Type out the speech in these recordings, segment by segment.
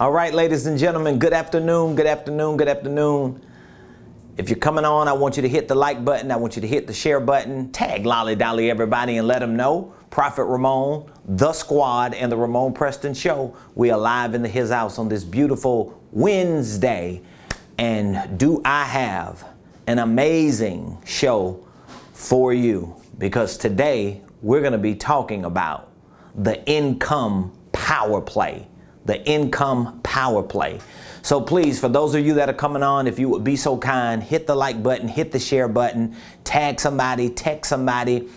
All right, ladies and gentlemen, good afternoon, good afternoon, good afternoon. If you're coming on, I want you to hit the like button. I want you to hit the share button. Tag Lolly Dolly everybody and let them know. Prophet Ramon, The Squad, and the Ramon Preston Show. We are live in his house on this beautiful Wednesday. And do I have an amazing show for you? Because today we're going to be talking about the income power play. The income power play. So please, for those of you that are coming on, if you would be so kind, hit the like button, hit the share button, tag somebody, text somebody,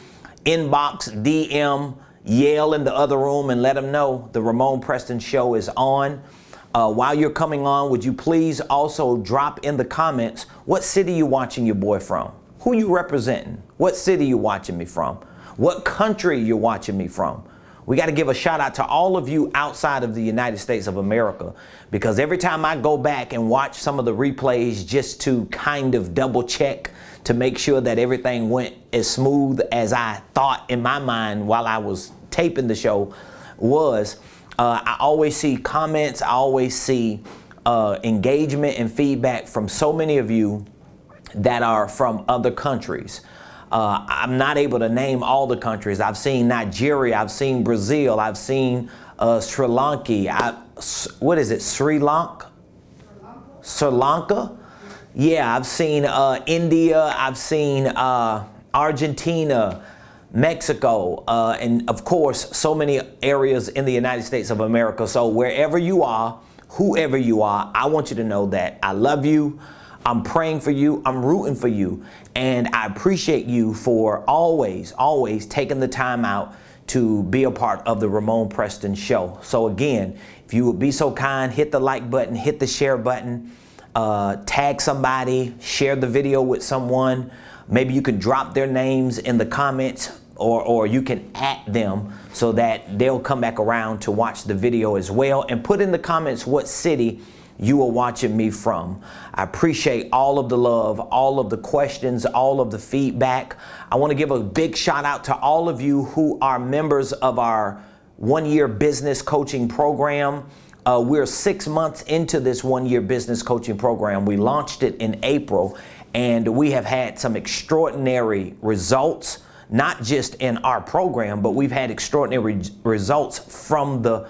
inbox, DM, yell in the other room and let them know the Ramon Preston Show is on. While you're coming on, would you please also drop in the comments what city you watching your boy from? Who you representing? What city you watching me from? What country you're watching me from? We got to give a shout out to all of you outside of the United States of America, because every time I go back and watch some of the replays just to kind of double check to make sure that everything went as smooth as I thought in my mind while I was taping the show was, I always see comments, I always see engagement and feedback from so many of you that are from other countries. I'm not able to name all the countries. I've seen Nigeria, I've seen Brazil, I've seen Sri Lanka. What is it? Sri Lanka? Sri Lanka? Yeah, I've seen India, I've seen Argentina, Mexico, and of course, so many areas in the United States of America. So wherever you are, whoever you are, I want you to know that I love you. I'm praying for you. I'm rooting for you. And I appreciate you for always taking the time out to be a part of the Ramon Preston Show. So again, if you would be so kind, hit the like button, hit the share button, tag somebody, share the video with someone. Maybe you can drop their names in the comments, or you can @ them so that they'll come back around to watch the video as well. And put in the comments what city you are watching me from. I appreciate all of the love, all of the questions, all of the feedback. I want to give a big shout out to all of you who are members of our one-year business coaching program. We're 6 months into this one-year business coaching program. We launched it in April, and we have had some extraordinary results, not just in our program, but we've had extraordinary results from the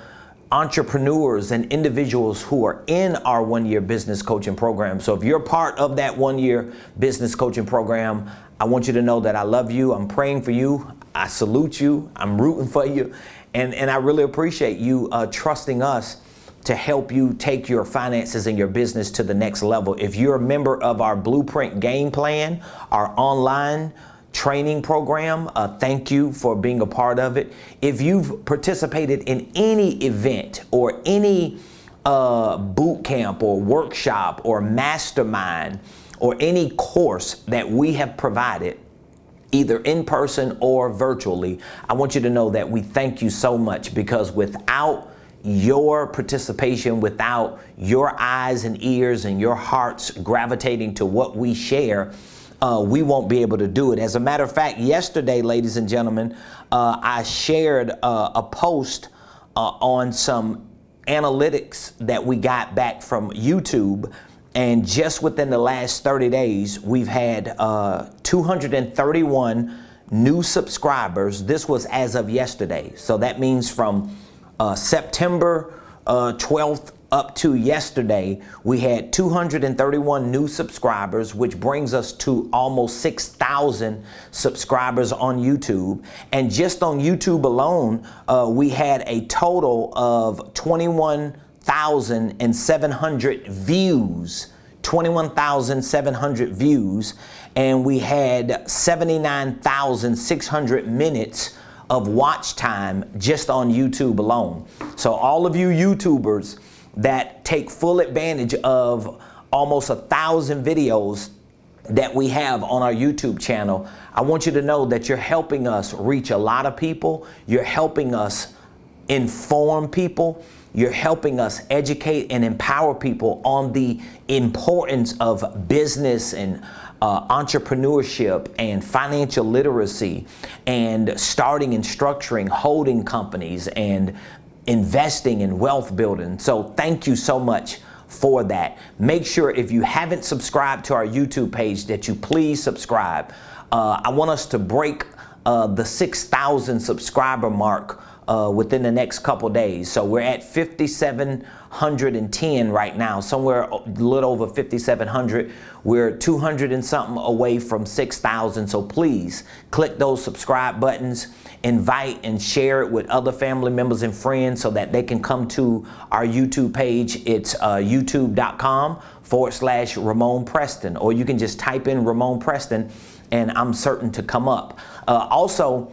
entrepreneurs and individuals who are in our one-year business coaching program. So if you're part of that one-year business coaching program, I want you to know that I love you. I'm praying for you. I salute you. I'm rooting for you. And I really appreciate you trusting us to help you take your finances and your business to the next level. If you're a member of our Blueprint Game Plan, our online training program, thank you for being a part of it. If you've participated in any event or any boot camp or workshop or mastermind or any course that we have provided, either in person or virtually, I want you to know that we thank you so much, because without your participation, without your eyes and ears and your hearts gravitating to what we share, we won't be able to do it. As a matter of fact, yesterday, ladies and gentlemen, I shared a post on some analytics that we got back from YouTube. And just within the last 30 days, we've had 231 new subscribers. This was as of yesterday. So that means from September 12th up to yesterday, we had 231 new subscribers, which brings us to almost 6,000 subscribers on YouTube. And just on YouTube alone, we had a total of 21,700 views. 21,700 views. And we had 79,600 minutes of watch time just on YouTube alone. So all of you YouTubers that take full advantage of almost 1,000 videos that we have on our YouTube channel, I want you to know that you're helping us reach a lot of people. You're helping us inform people. You're helping us educate and empower people on the importance of business and entrepreneurship and financial literacy and starting and structuring holding companies and investing in wealth building. So thank you so much for that. Make sure if you haven't subscribed to our YouTube page that you please subscribe. I want us to break the 6,000 subscriber mark within the next couple days. So we're at 5,710 right now, somewhere a little over 5,700. We're 200 and something away from 6,000. So please click those subscribe buttons, invite and share it with other family members and friends so that they can come to our YouTube page. It's youtube.com/Ramon Preston, or you can just type in Ramon Preston and I'm certain to come up. Also,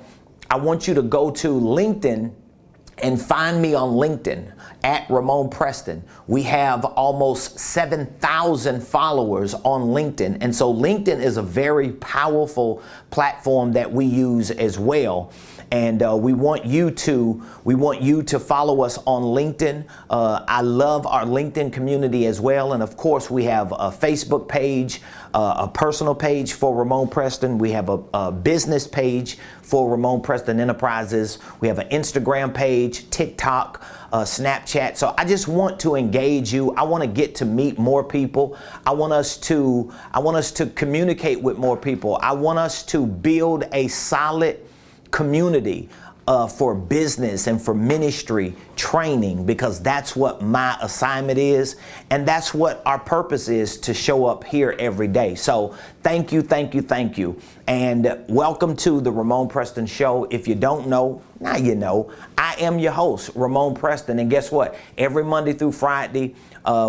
I want you to go to LinkedIn and find me on LinkedIn at Ramon Preston. We have almost 7,000 followers on LinkedIn. And so LinkedIn is a very powerful platform that we use as well. And we want you to follow us on LinkedIn. I love our LinkedIn community as well. And of course, we have a Facebook page, a personal page for Ramon Preston. We have a business page for Ramon Preston Enterprises. We have an Instagram page, TikTok, Snapchat. So I just want to engage you. I want to get to meet more people. I want us to communicate with more people. I want us to build a solid community for business and for ministry training, because that's what my assignment is, and that's what our purpose is, to show up here every day. So thank you, and welcome to the Ramon Preston Show. If you don't know, now you know. I am your host, Ramon Preston, and guess what? Every Monday through Friday,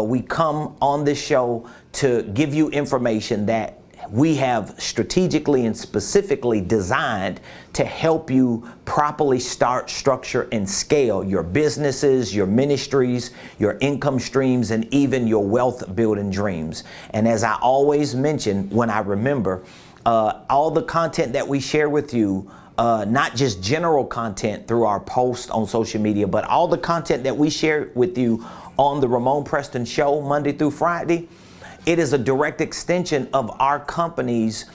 we come on this show to give you information that we have strategically and specifically designed to help you properly start, structure, and scale your businesses, your ministries, your income streams, and even your wealth building dreams. And as I always mention when I remember, all the content that we share with you, not just general content through our posts on social media, but all the content that we share with you on the Ramon Preston Show Monday through Friday, it is a direct extension of our company's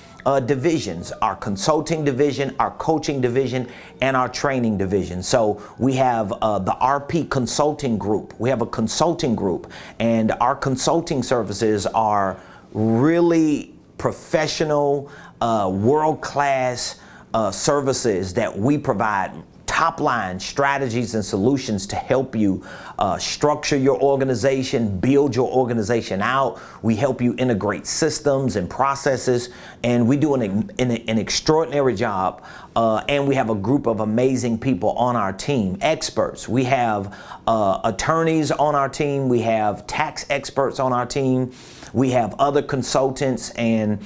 divisions, our consulting division, our coaching division, and our training division. So we have the RP Consulting Group. We have a consulting group, and our consulting services are really professional, world-class services that we provide. Top line strategies and solutions to help you structure your organization, build your organization out. We help you integrate systems and processes, and we do an extraordinary job. And we have a group of amazing people on our team, experts. We have attorneys on our team. We have tax experts on our team. We have other consultants and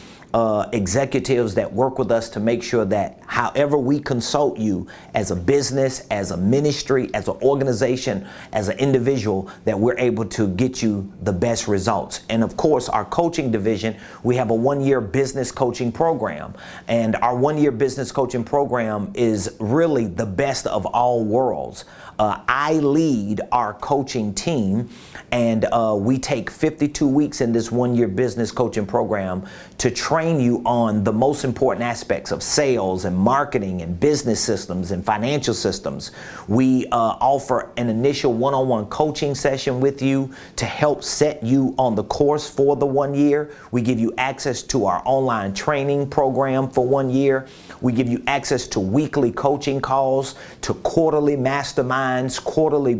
executives that work with us to make sure that however we consult you as a business, as a ministry, as an organization, as an individual, that we're able to get you the best results. And of course, our coaching division, we have a one-year business coaching program. And our one-year business coaching program is really the best of all worlds. I lead our coaching team, and we take 52 weeks in this one-year business coaching program to train you on the most important aspects of sales and marketing and business systems and financial systems. We offer an initial one-on-one coaching session with you to help set you on the course for the 1 year. We give you access to our online training program for 1 year. We give you access to weekly coaching calls, to quarterly masterminds, quarterly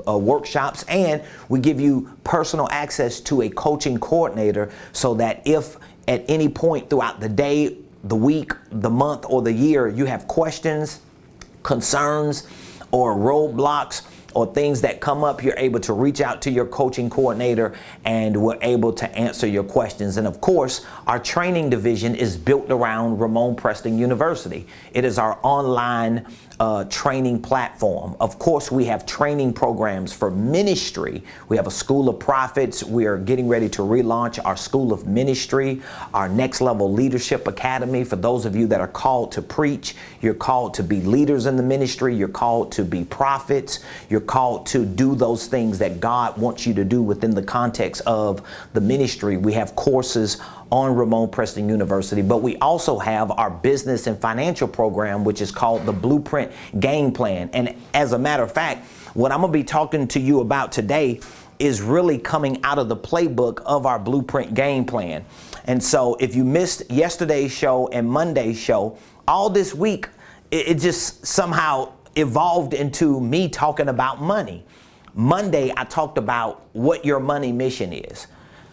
workshops, and we give you personal access to a coaching coordinator so that if at any point throughout the day, the week, the month, or the year, you have questions, concerns, or roadblocks, or things that come up, you're able to reach out to your coaching coordinator and we're able to answer your questions. And of course, our training division is built around Ramon Preston University. It is our online training platform. Of course, we have training programs for ministry. We have a School of Prophets. We are getting ready to relaunch our School of Ministry, our Next Level Leadership Academy. For those of you that are called to preach, you're called to be leaders in the ministry, you're called to be prophets, you're called to do those things that God wants you to do within the context of the ministry. We have courses on Ramon Preston University. But we also have our business and financial program, which is called the Blueprint Game Plan. And as a matter of fact, what I'm going to be talking to you about today is really coming out of the playbook of our Blueprint Game Plan. And so if you missed yesterday's show and Monday's show, all this week, it just somehow evolved into me talking about money. Monday, I talked about what your money mission is.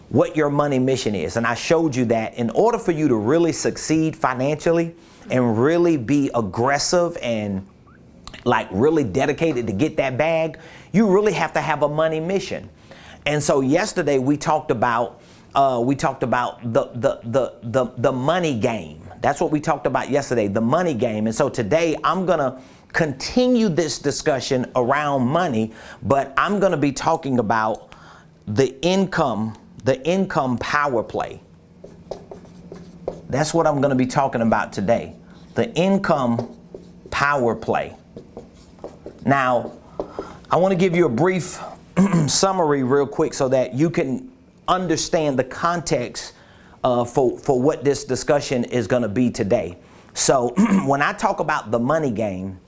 What your money mission is. And I showed you that in order for you to really succeed financially and really be aggressive and like really dedicated to get that bag, you really have to have a money mission. And so yesterday we talked about the money game. That's what we talked about yesterday, the money game. And so today I'm gonna continue this discussion around money, but I'm gonna be talking about the income power play. That's what I'm gonna be talking about today, the income power play. Now, I want to give you a brief summary real quick so that you can understand the context for what this discussion is going to be today. So when I talk about the money game,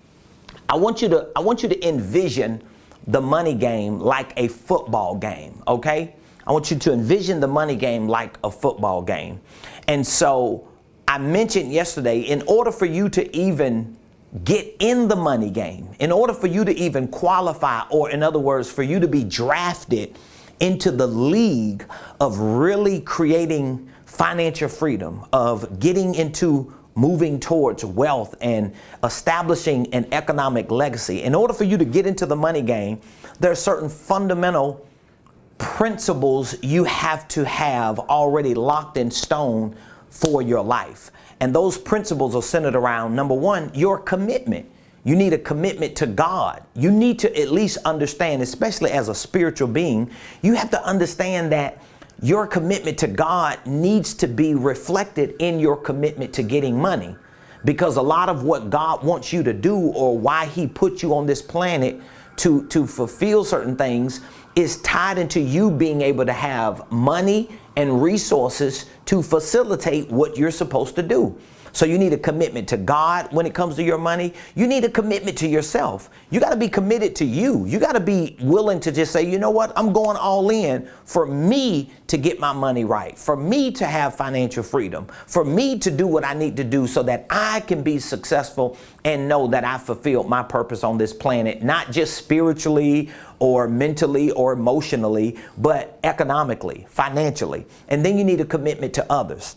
I want you to envision the money game like a football game, okay? I want you to envision the money game like a football game. And so I mentioned yesterday, in order for you to even get in the money game, in order for you to even qualify, or in other words, for you to be drafted into the league of really creating financial freedom, of getting into moving towards wealth and establishing an economic legacy, in order for you to get into the money game, there are certain fundamental principles you have to have already locked in stone for your life. And those principles are centered around, number one, your commitment. You need a commitment to God. You need to at least understand, especially as a spiritual being, you have to understand that your commitment to God needs to be reflected in your commitment to getting money. Because a lot of what God wants you to do, or why he put you on this planet to fulfill certain things, is tied into you being able to have money and resources to facilitate what you're supposed to do. So you need a commitment to God when it comes to your money. You need a commitment to yourself. You got to be committed to you. You got to be willing to just say, you know what, I'm going all in for me to get my money right, for me to have financial freedom, for me to do what I need to do so that I can be successful and know that I fulfilled my purpose on this planet, not just spiritually or mentally or emotionally, but economically, financially. And then you need a commitment to others.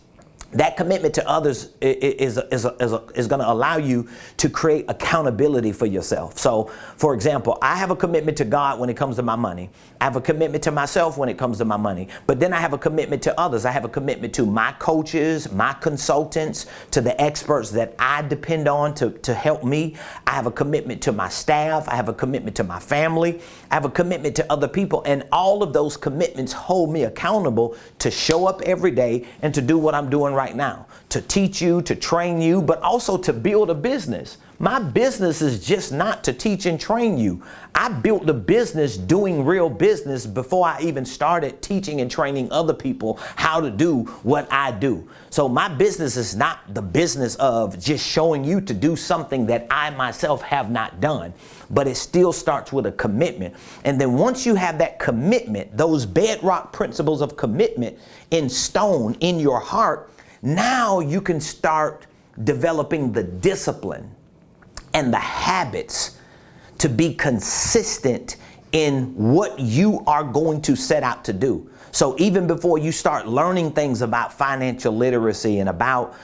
That commitment to others is going to allow you to create accountability for yourself. So, for example, I have a commitment to God when it comes to my money. I have a commitment to myself when it comes to my money. But then I have a commitment to others. I have a commitment to my coaches, my consultants, to the experts that I depend on to help me. I have a commitment to my staff. I have a commitment to my family. I have a commitment to other people. And all of those commitments hold me accountable to show up every day and to do what I'm doing right now, to teach you, to train you, but also to build a business. My business is just not to teach and train you. I built the business doing real business before I even started teaching and training other people how to do what I do. So my business is not the business of just showing you to do something that I myself have not done, but it still starts with a commitment. And then once you have that commitment, those bedrock principles of commitment in stone in your heart, now you can start developing the discipline and the habits to be consistent in what you are going to set out to do. So even before you start learning things about financial literacy and about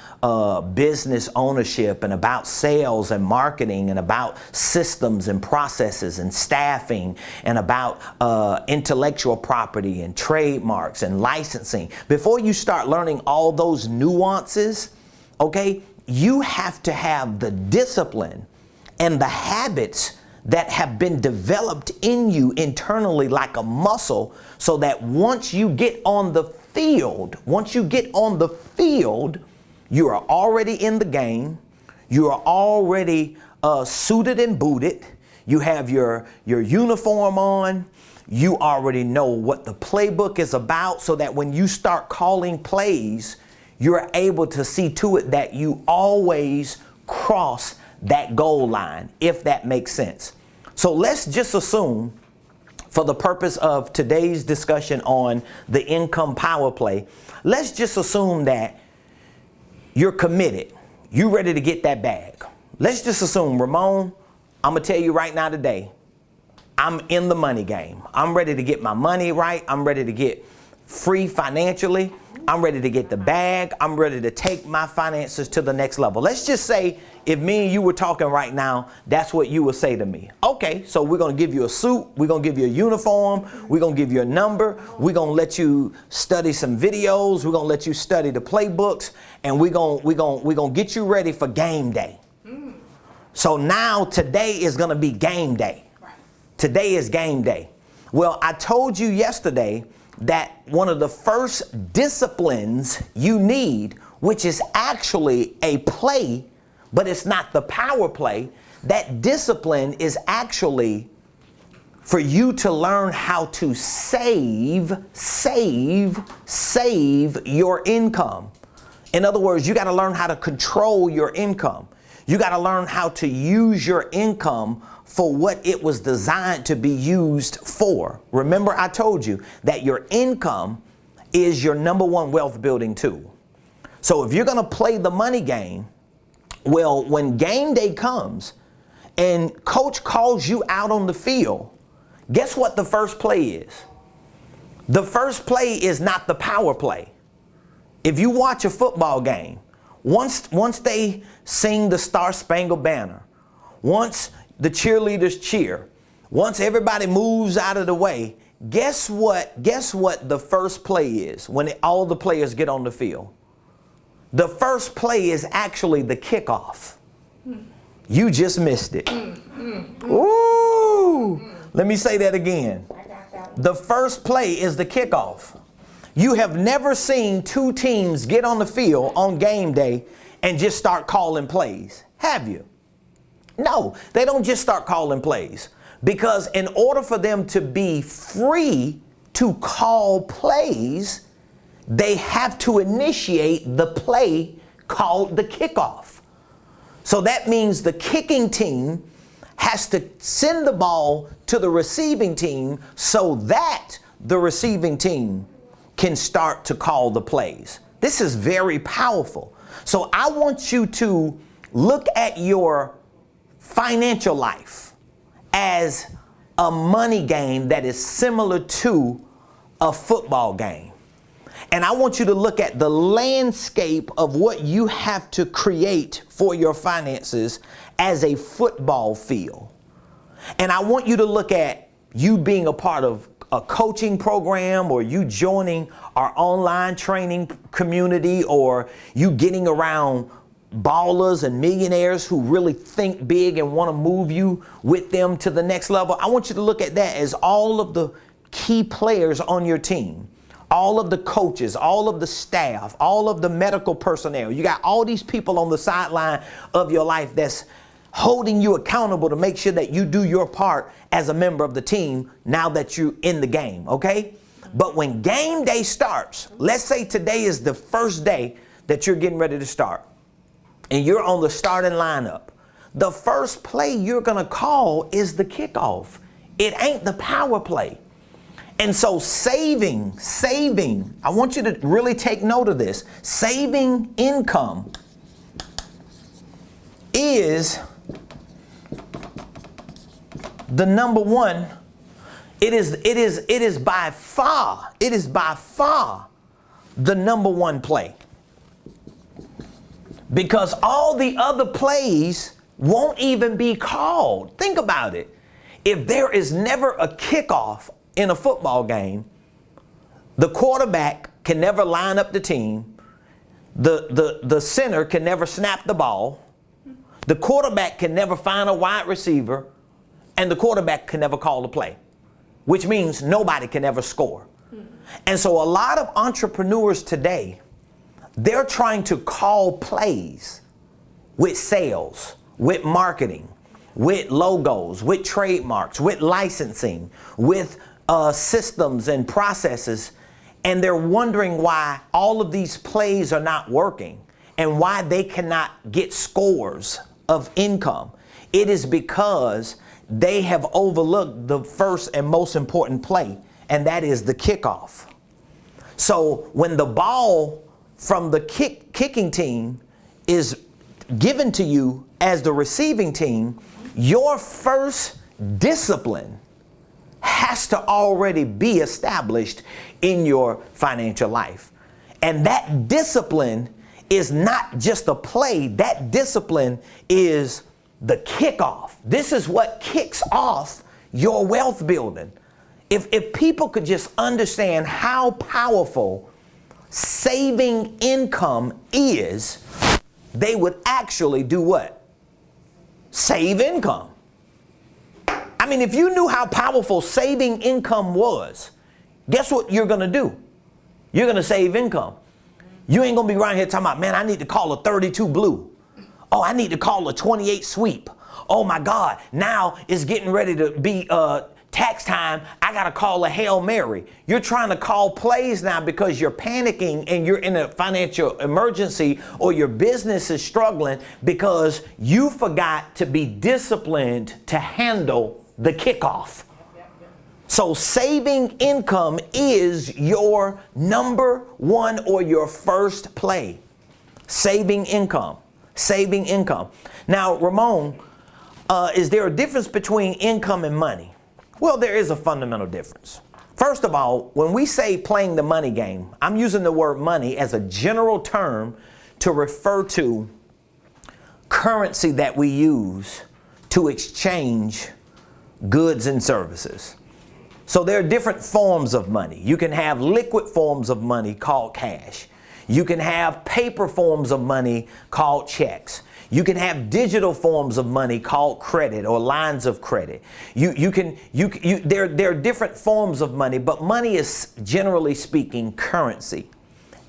business ownership and about sales and marketing and about systems and processes and staffing and about intellectual property and trademarks and licensing, before you start learning all those nuances, okay, you have to have the discipline and the habits that have been developed in you internally like a muscle, so that once you get on the field, you are already in the game. You are already suited and booted. You have your uniform on. you already know what the playbook is about, so that when you start calling plays, you're able to see to it that you always cross that goal line, if that makes sense. So let's just assume, for the purpose of today's discussion on the income power play, let's just assume that you're committed. You're ready to get that bag. Let's just assume, Ramon, I'm going to tell you right now today, I'm in the money game. I'm ready to get my money right. I'm ready to get free financially. I'm ready to get the bag. I'm ready to take my finances to the next level. Let's just say if me and you were talking right now, that's what you would say to me. Okay, so we're going to give you a suit. We're going to give you a uniform. We're going to give you a number. We're going to let you study some videos. We're going to let you study the playbooks. And we're going to get you ready for game day. So now today is going to be game day. Today is game day. Well, I told you yesterday that one of the first disciplines you need, which is actually a play, but it's not the power play, that discipline is actually for you to learn how to save your income. In other words, you got to learn how to control your income. You got to learn how to use your income for what it was designed to be used for. Remember, I told you that your income is your number one wealth building tool. So if you're going to play the money game, well, when game day comes and coach calls you out on the field, guess what the first play is? The first play is not the power play. If you watch a football game, once they sing the Star Spangled Banner, once the cheerleaders cheer, once everybody moves out of the way, guess what the first play is when all the players get on the field? The first play is actually the kickoff. You just missed it. Ooh! Let me say that again. The first play is the kickoff. You have never seen two teams get on the field on game day and just start calling plays, have you? No, they don't just start calling plays, because in order for them to be free to call plays, they have to initiate the play called the kickoff. So that means the kicking team has to send the ball to the receiving team so that the receiving team can start to call the plays. This is very powerful. So I want you to look at your financial life as a money game that is similar to a football game. And I want you to look at the landscape of what you have to create for your finances as a football field. And I want you to look at you being a part of a coaching program, or you joining our online training community, or you getting around ballers and millionaires who really think big and want to move you with them to the next level. I want you to look at that as all of the key players on your team, all of the coaches, all of the staff, all of the medical personnel. You got all these people on the sideline of your life that's holding you accountable to make sure that you do your part as a member of the team now that you're in the game, okay? But when game day starts, let's say today is the first day that you're getting ready to start, and you're on the starting lineup, the first play you're gonna call is the kickoff. It ain't the power play. And so saving, I want you to really take note of this. Saving income is the number one. It is by far the number one play. Because all the other plays won't even be called. Think about it. If there is never a kickoff in a football game, the quarterback can never line up the team. The center can never snap the ball. The quarterback can never find a wide receiver, and the quarterback can never call the play, which means nobody can ever score. And so a lot of entrepreneurs today, they're trying to call plays with sales, with marketing, with logos, with trademarks, with licensing, with systems and processes, and they're wondering why all of these plays are not working and why they cannot get scores of income. It is because they have overlooked the first and most important play, and that is the kickoff. So when the ball from the kicking team is given to you as the receiving team, your first discipline has to already be established in your financial life. And that discipline is not just a play, that discipline is the kickoff. This is what kicks off your wealth building. If people could just understand how powerful saving income is, they would actually do what? Save income. I mean, if you knew how powerful saving income was, guess what you're going to do? You're going to save income. You ain't going to be around here talking about, man, I need to call a 32 blue. Oh, I need to call a 28 sweep. Oh my God, now it's getting ready to be tax time. I got to call a Hail Mary. You're trying to call plays now because you're panicking and you're in a financial emergency, or your business is struggling because you forgot to be disciplined to handle the kickoff. So saving income is your number one or your first play. Saving income. Saving income. Now, Ramon, is there a difference between income and money? Well, there is a fundamental difference. First of all, when we say playing the money game, I'm using the word money as a general term to refer to currency that we use to exchange goods and services. So there are different forms of money. You can have liquid forms of money called cash. You can have paper forms of money called checks. You can have digital forms of money called credit or lines of credit. There are different forms of money, but money is, generally speaking, currency.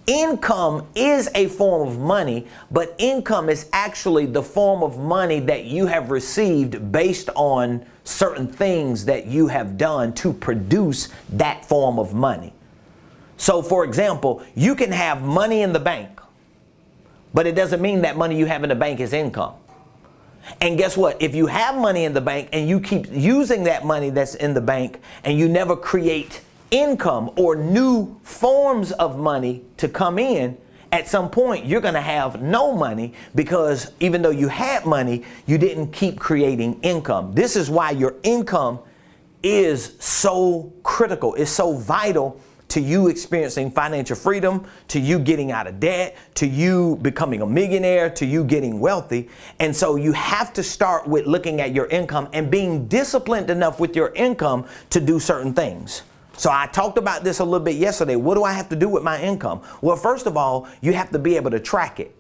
Income is a form of money, but income is actually the form of money that you have received based on certain things that you have done to produce that form of money. So, for example, you can have money in the bank, but it doesn't mean that money you have in the bank is income. And guess what? If you have money in the bank and you keep using that money that's in the bank and you never create income or new forms of money to come in, at some point you're going to have no money, because even though you had money, you didn't keep creating income. This is why your income is so critical. It's so vital to you experiencing financial freedom, to you getting out of debt, to you becoming a millionaire, to you getting wealthy. And so you have to start with looking at your income and being disciplined enough with your income to do certain things. So I talked about this a little bit yesterday. What do I have to do with my income? Well, first of all, you have to be able to track it.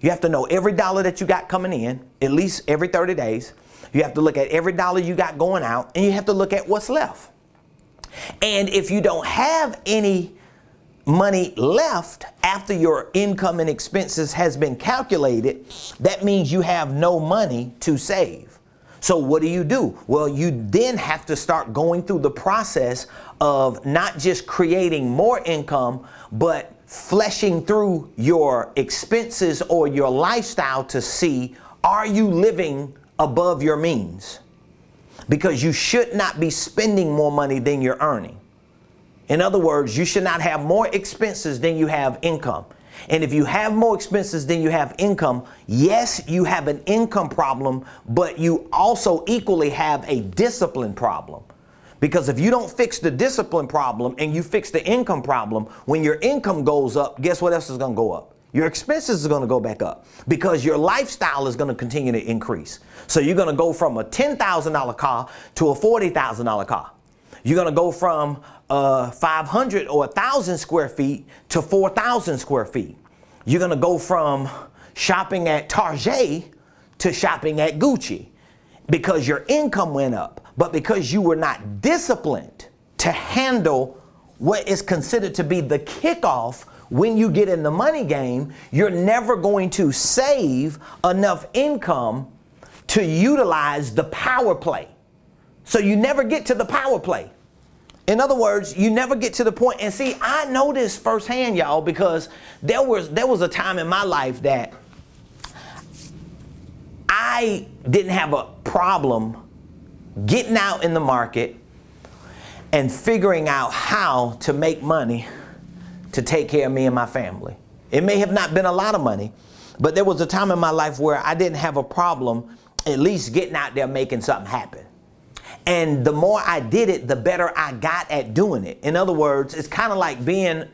You have to know every dollar that you got coming in, at least every 30 days. You have to look at every dollar you got going out, and you have to look at what's left. And if you don't have any money left after your income and expenses has been calculated, that means you have no money to save. So what do? Well, you then have to start going through the process of not just creating more income, but fleshing through your expenses or your lifestyle to see, are you living above your means? Because you should not be spending more money than you're earning. In other words, you should not have more expenses than you have income. And if you have more expenses than you have income, yes, you have an income problem, but you also equally have a discipline problem. Because if you don't fix the discipline problem and you fix the income problem, when your income goes up, guess what else is going to go up? Your expenses are going to go back up, because your lifestyle is going to continue to increase. So you're going to go from a $10,000 car to a $40,000 car. You're going to go from 500 or 1,000 square feet to 4,000 square feet. You're going to go from shopping at Target to shopping at Gucci, because your income went up. But because you were not disciplined to handle what is considered to be the kickoff when you get in the money game, you're never going to save enough income to utilize the power play. So you never get to the power play. In other words, you never get to the point. And see, I know this firsthand, y'all, because there was a time in my life that I didn't have a problem getting out in the market and figuring out how to make money to take care of me and my family. It may have not been a lot of money, but there was a time in my life where I didn't have a problem at least getting out there making something happen. And the more I did it, the better I got at doing it. In other words, it's kind of like being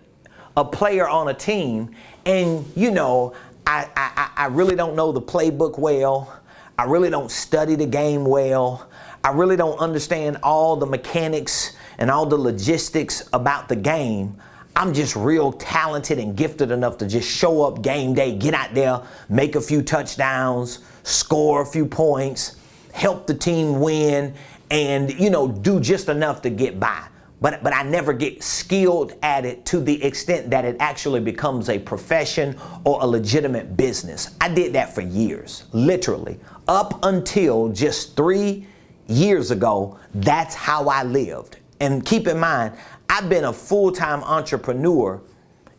a player on a team. And, you know, I really don't know the playbook well. I really don't study the game well. I really don't understand all the mechanics and all the logistics about the game. I'm just real talented and gifted enough to just show up game day, get out there, make a few touchdowns, score a few points, help the team win, and, you know, do just enough to get by. But I never get skilled at it to the extent that it actually becomes a profession or a legitimate business. I did that for years, literally. Up until just 3 years ago, that's how I lived. And keep in mind, I've been a full-time entrepreneur.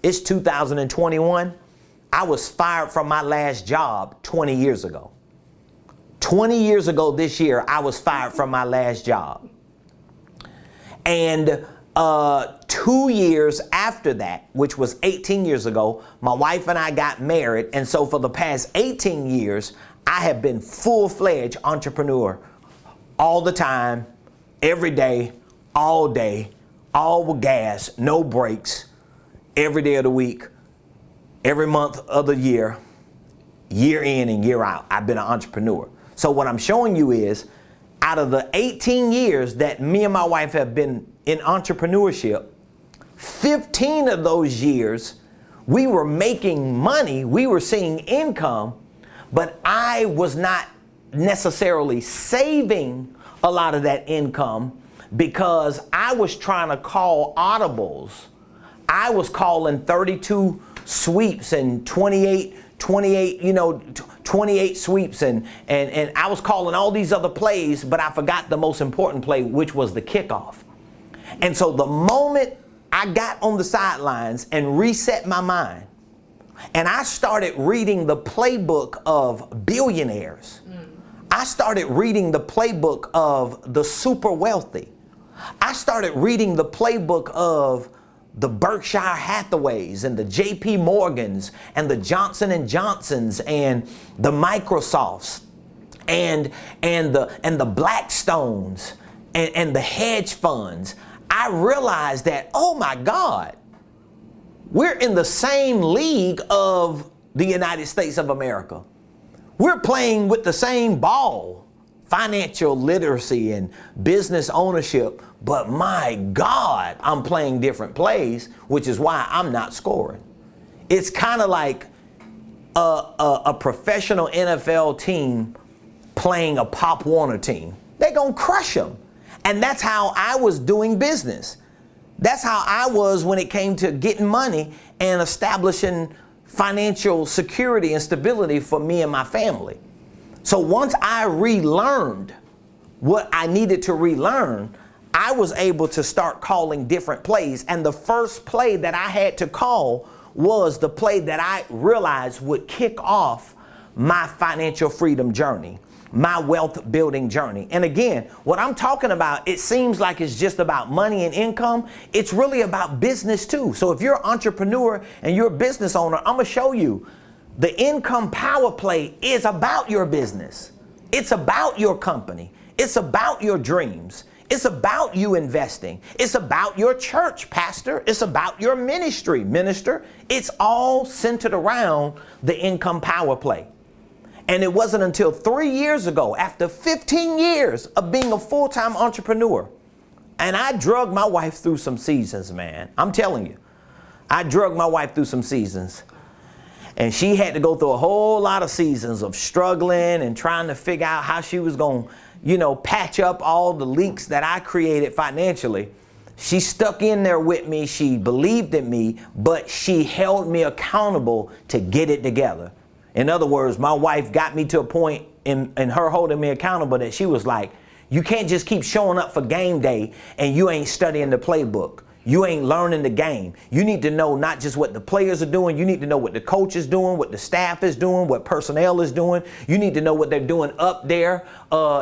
It's 2021. I was fired from my last job 20 years ago. 20 years ago this year, I was fired from my last job. And 2 years after that, which was 18 years ago, my wife and I got married. And so for the past 18 years, I have been full-fledged entrepreneur all the time, every day, all with gas, no breaks, every day of the week, every month of the year, year in and year out. I've been an entrepreneur. So what I'm showing you is, out of the 18 years that me and my wife have been in entrepreneurship, 15 of those years, we were making money, we were seeing income, but I was not necessarily saving a lot of that income because I was trying to call audibles. I was calling 32 sweeps and 28, 28 sweeps and I was calling all these other plays, but I forgot the most important play, which was the kickoff. And so the moment I got on the sidelines and reset my mind, and I started reading the playbook of billionaires, I started reading the playbook of the super wealthy. I started reading the playbook of the Berkshire Hathaways and the JP Morgans and the Johnson & Johnsons and the Microsofts and the Blackstones and the hedge funds. I realized that, oh my God, we're in the same league of the United States of America. We're playing with the same ball, financial literacy and business ownership, but my God, I'm playing different plays, which is why I'm not scoring. It's kind of like a professional NFL team playing a Pop Warner team. They're going to crush them. And that's how I was doing business. That's how I was when it came to getting money and establishing financial security and stability for me and my family. So once I relearned what I needed to relearn, I was able to start calling different plays. And the first play that I had to call was the play that I realized would kick off my financial freedom journey, my wealth building journey. And again, what I'm talking about, it seems like it's just about money and income. It's really about business too. So if you're an entrepreneur and you're a business owner, I'm gonna show you the income power play is about your business. It's about your company. It's about your dreams. It's about you investing. It's about your church, pastor. It's about your ministry, minister. It's all centered around the income power play. And it wasn't until 3 years ago, after 15 years of being a full-time entrepreneur, and I drugged my wife through some seasons, man. I'm telling you, I drugged my wife through some seasons. And she had to go through a whole lot of seasons of struggling and trying to figure out how she was going to, patch up all the leaks that I created financially. She stuck in there with me. She believed in me, but she held me accountable to get it together. In other words, my wife got me to a point in her holding me accountable that she was like, You can't just keep showing up for game day and you ain't studying the playbook. You ain't learning the game. You need to know not just what the players are doing. You need to know what the coach is doing, what the staff is doing, what personnel is doing. You need to know what they're doing up there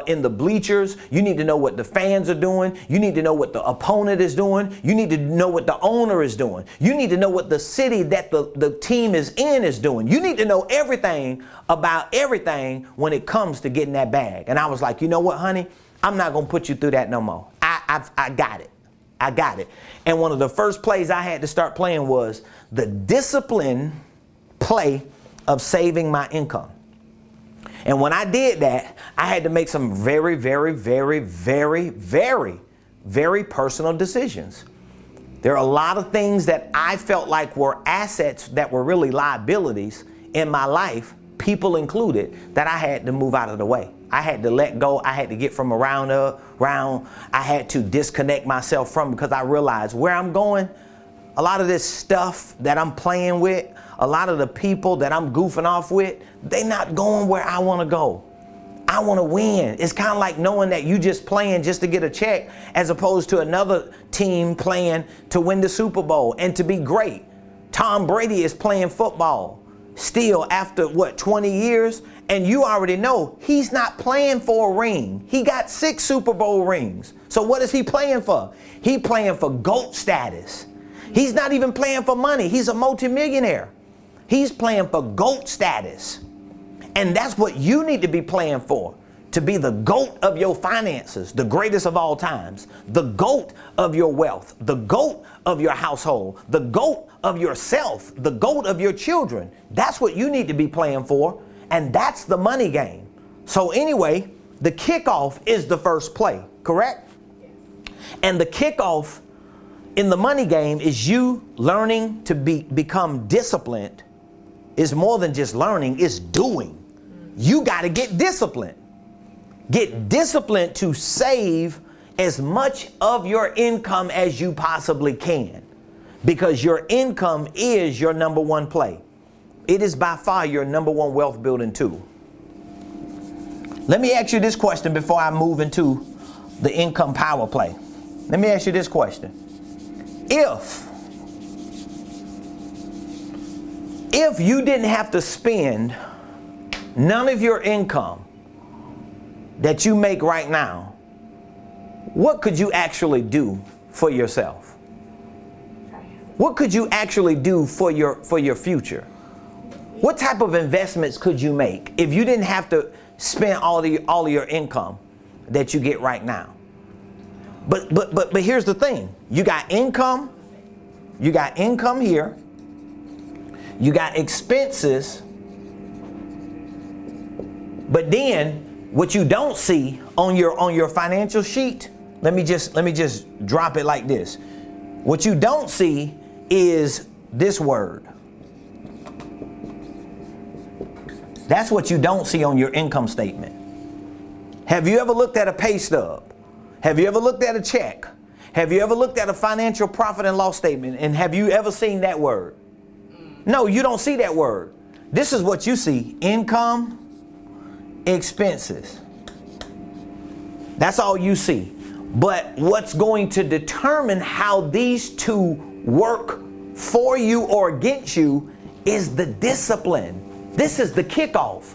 in the bleachers. You need to know what the fans are doing. You need to know what the opponent is doing. You need to know what the owner is doing. You need to know what the city that the team is in is doing. You need to know everything about everything when it comes to getting that bag. And I was like, you know what, honey? I'm not going to put you through that no more. I got it. I got it. And one of the first plays I had to start playing was the discipline play of saving my income. And when I did that, I had to make some very, very, very, very, very, very personal decisions. There are a lot of things that I felt like were assets that were really liabilities in my life, people included, that I had to move out of the way. I had to let go. I had to get from around. I had to disconnect myself from, because I realized where I'm going, a lot of this stuff that I'm playing with, a lot of the people that I'm goofing off with, they're not going where I want to go. I want to win. It's kind of like knowing that you just playing just to get a check, as opposed to another team playing to win the Super Bowl and to be great. Tom Brady is playing football still after 20 years? And you already know he's not playing for a ring. He got 6 Super Bowl rings. So what is he playing for? He playing for GOAT status. He's not even playing for money. He's a multimillionaire. He's playing for GOAT status. And that's what you need to be playing for. To be the GOAT of your finances, the greatest of all times, the GOAT of your wealth, the GOAT of your household, the GOAT of yourself, the GOAT of your children. That's what you need to be playing for. And that's the money game. So anyway, the kickoff is the first play, correct? And the kickoff in the money game is you learning to become disciplined. It's more than just learning, it's doing. You got to get disciplined. Get disciplined to save as much of your income as you possibly can, because your income is your number one play. It is by far your number one wealth building tool. Let me ask you this question before I move into the income power play. Let me ask you this question. If you didn't have to spend none of your income that you make right now, what could you actually do for yourself? What could you actually do for your future? What type of investments could you make if you didn't have to spend all of your income that you get right now? But here's the thing. You got income here. You got expenses. But then what you don't see on your financial sheet, let me just drop it like this. What you don't see is this word. That's what you don't see on your income statement. Have you ever looked at a pay stub? Have you ever looked at a check? Have you ever looked at a financial profit and loss statement? And have you ever seen that word? No, you don't see that word. This is what you see. Income, expenses. That's all you see. But what's going to determine how these two work for you or against you is the discipline. This is the kickoff.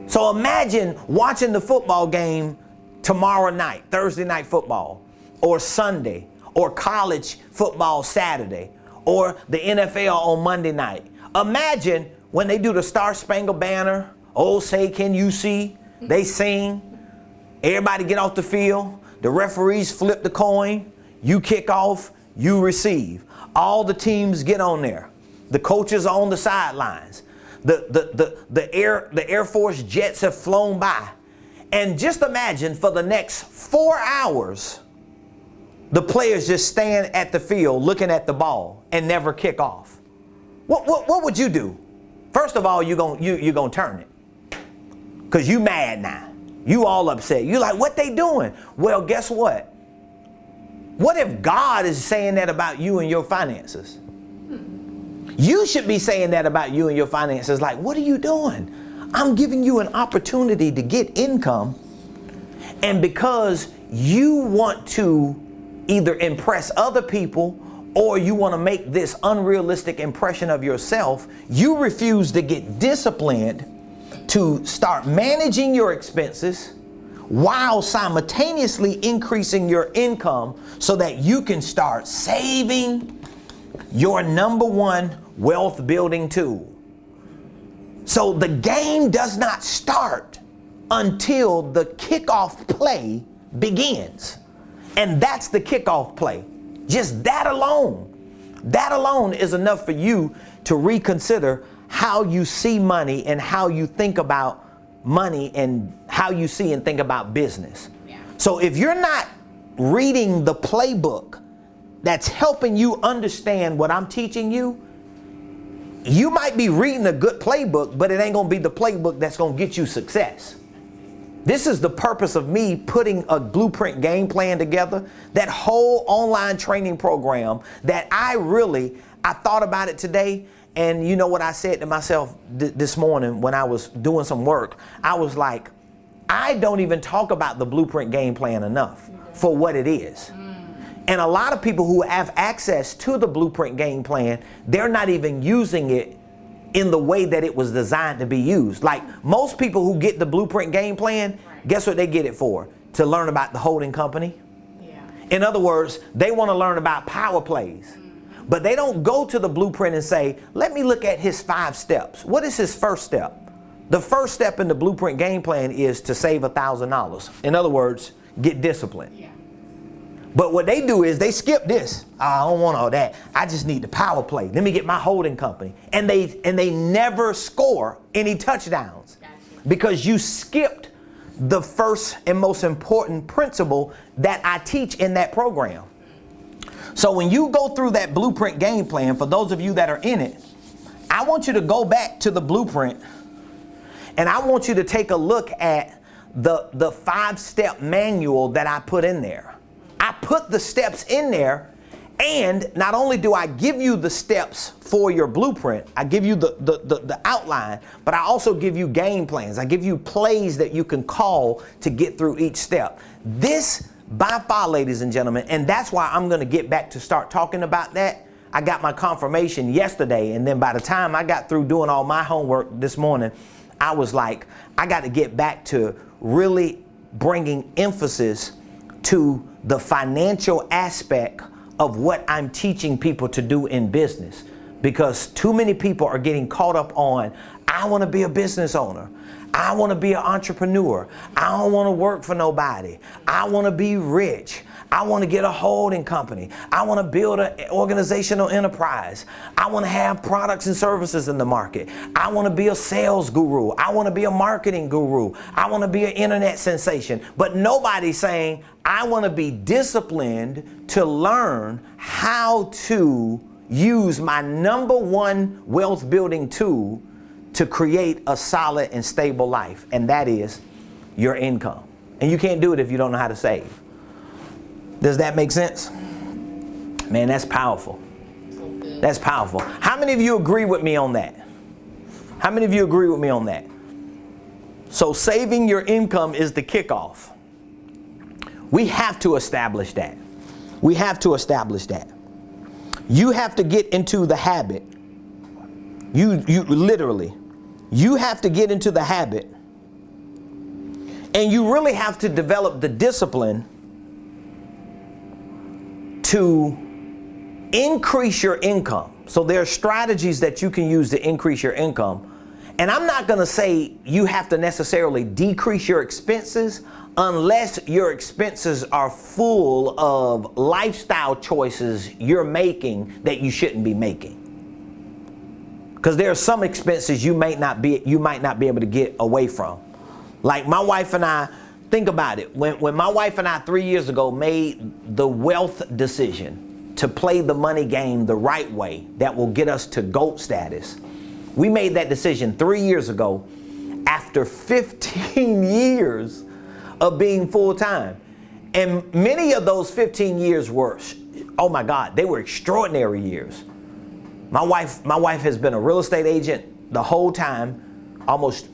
So imagine watching the football game tomorrow night, Thursday night football, or Sunday, or college football Saturday, or the NFL on Monday night. Imagine when they do the Star Spangled Banner, oh say can you see, they sing, everybody get off the field, the referees flip the coin, you kick off, you receive. All the teams get on there. The coaches are on the sidelines. The Air Force jets have flown by. And just imagine for the next 4 hours, the players just stand at the field looking at the ball and never kick off. What would you do? First of all, you're gonna turn it, because you mad now. You all upset. You like, what they doing? Well, guess what? What if God is saying that about you and your finances? You should be saying that about you and your finances. Like, what are you doing? I'm giving you an opportunity to get income, And because you want to either impress other people or you want to make this unrealistic impression of yourself, you refuse to get disciplined to start managing your expenses while simultaneously increasing your income so that you can start saving, your number one wealth building tool. So the game does not start until the kickoff play begins. And that's the kickoff play. Just that alone is enough for you to reconsider how you see money and how you think about money and how you see and think about business. Yeah. So if you're not reading the playbook that's helping you understand what I'm teaching you, you might be reading a good playbook, but it ain't gonna be the playbook that's gonna get you success. This is the purpose of me putting a blueprint game plan together, that whole online training program that I thought about it today. And you know what I said to myself this morning when I was doing some work? I was like, I don't even talk about the blueprint game plan enough for what it is. And a lot of people who have access to the blueprint game plan, they're not even using it in the way that it was designed to be used. Like most people who get the blueprint game plan, guess what they get it for? To learn about the holding company. Yeah. In other words, they want to learn about power plays. But they don't go to the blueprint and say, let me look at his 5 steps. What is his first step? The first step in the blueprint game plan is to save $1,000. In other words, get disciplined. Yeah. But what they do is they skip this. Oh, I don't want all that. I just need the power play. Let me get my holding company. And they never score any touchdowns. Gotcha. Because you skipped the first and most important principle that I teach in that program. So when you go through that blueprint game plan, for those of you that are in it, I want you to go back to the blueprint and I want you to take a look at the 5-step manual that I put in there. I put the steps in there, and not only do I give you the steps for your blueprint, I give you the outline, but I also give you game plans. I give you plays that you can call to get through each step. This by far, ladies and gentlemen, and that's why I'm going to get back to start talking about that. I got my confirmation yesterday, and then by the time I got through doing all my homework this morning, I was like, I got to get back to really bringing emphasis to the financial aspect of what I'm teaching people to do in business, because too many people are getting caught up on, I want to be a business owner. I want to be an entrepreneur. I don't want to work for nobody. I want to be rich. I want to get a holding company. I want to build an organizational enterprise. I want to have products and services in the market. I want to be a sales guru. I want to be a marketing guru. I want to be an internet sensation. But nobody's saying, I want to be disciplined to learn how to use my number one wealth building tool to create a solid and stable life. And that is your income. And you can't do it if you don't know how to save. Does that make sense? Man, that's powerful. That's powerful. How many of you agree with me on that? How many of you agree with me on that? So saving your income is the kickoff. We have to establish that. We have to establish that. You have to get into the habit. You literally, you have to get into the habit, and you really have to develop the discipline to increase your income. So there are strategies that you can use to increase your income. And I'm not going to say you have to necessarily decrease your expenses unless your expenses are full of lifestyle choices you're making that you shouldn't be making. Because there are some expenses you might not be able to get away from. Like my wife and I, think about it. When my wife and I 3 years ago made the wealth decision to play the money game the right way that will get us to GOAT status, we made that decision 3 years ago after 15 years of being full-time. And many of those 15 years were, oh my God, they were extraordinary years. My wife has been a real estate agent the whole time, almost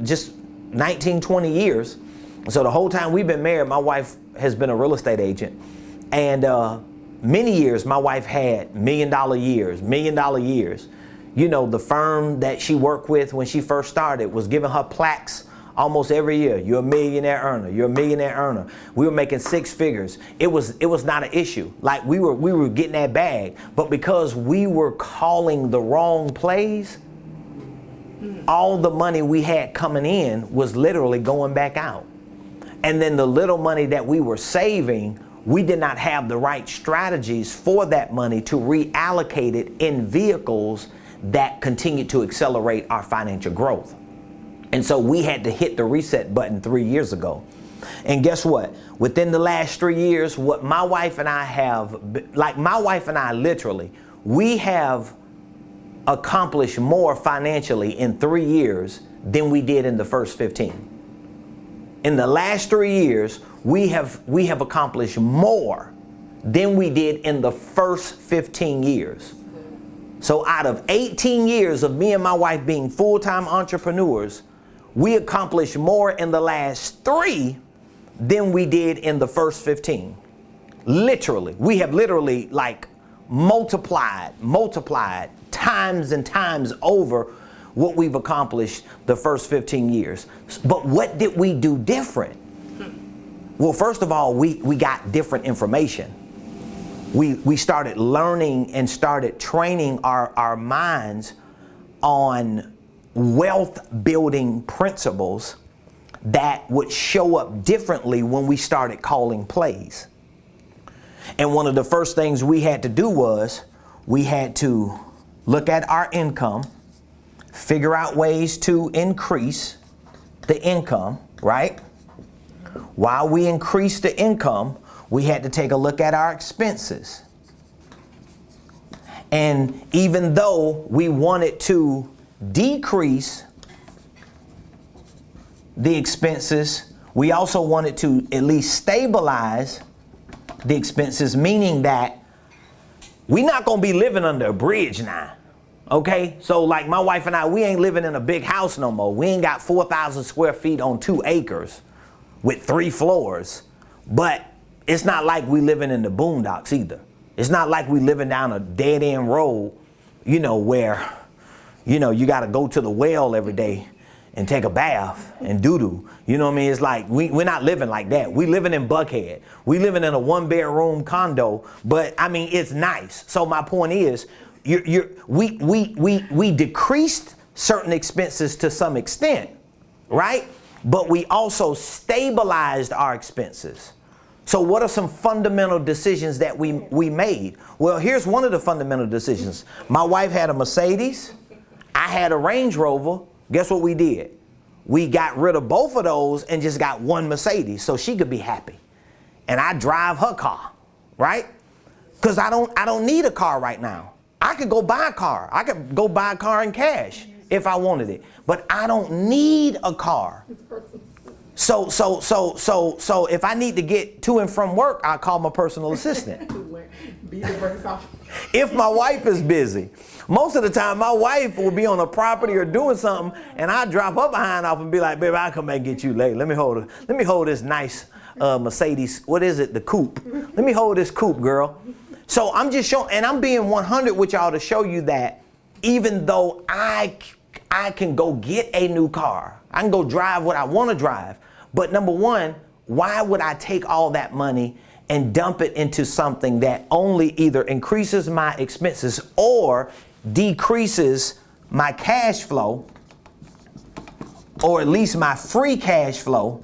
just 19, 20 years. So the whole time we've been married, my wife has been a real estate agent. And many years, my wife had $1 million years. You know, the firm that she worked with when she first started was giving her plaques almost every year. You're a millionaire earner. You're a millionaire earner. We were making 6 figures. It was not an issue. Like we were getting that bag. But because we were calling the wrong plays, all the money we had coming in was literally going back out. And then the little money that we were saving, we did not have the right strategies for that money to reallocate it in vehicles that continued to accelerate our financial growth. And so we had to hit the reset button 3 years ago. And guess what? Within the last 3 years, what my wife and I have, like my wife and I literally, we have accomplished more financially in 3 years than we did in the first 15. In the last 3 years, we have accomplished more than we did in the first 15 years. So out of 18 years of me and my wife being full-time entrepreneurs, we accomplished more in the last 3 than we did in the first 15. Literally, we have literally like multiplied times and times over what we've accomplished the first 15 years. But what did we do different? Well, first of all, we got different information. We started learning and started training our minds on wealth building principles that would show up differently when we started calling plays. And one of the first things we had to do was we had to look at our income, figure out ways to increase the income, right? While we increased the income, we had to take a look at our expenses. And even though we wanted to decrease the expenses, we also wanted to at least stabilize the expenses, meaning that we're not going to be living under a bridge now. Okay, so like my wife and I, we ain't living in a big house no more. We ain't got 4,000 square feet on 2 acres with 3 floors. But it's not like we living in the boondocks either. It's not like we living down a dead end road, you know, where, you know, you got to go to the well every day and take a bath and doo-doo. You know what I mean? It's like we're not living like that. We living in Buckhead. We living in a 1-bedroom condo, but I mean, it's nice. So my point is, we decreased certain expenses to some extent, right? But we also stabilized our expenses. So what are some fundamental decisions that we made? Well, here's one of the fundamental decisions. My wife had a Mercedes. I had a Range Rover. Guess what we did? We got rid of both of those and just got one Mercedes so she could be happy. And I drive her car, right? Because I don't need a car right now. I could go buy a car. I could go buy a car in cash if I wanted it. But I don't need a car. So if I need to get to and from work, I call my personal assistant. If my wife is busy. Most of the time, my wife will be on a property or doing something, and I drop her behind off and be like, baby, I'll come back and get you later. Let me hold this nice Mercedes. What is it? The coupe. Let me hold this coupe, girl. So I'm just showing, and I'm being 100 with y'all to show you that even though I can go get a new car, I can go drive what I want to drive. But number one, why would I take all that money and dump it into something that only either increases my expenses or decreases my cash flow, or at least my free cash flow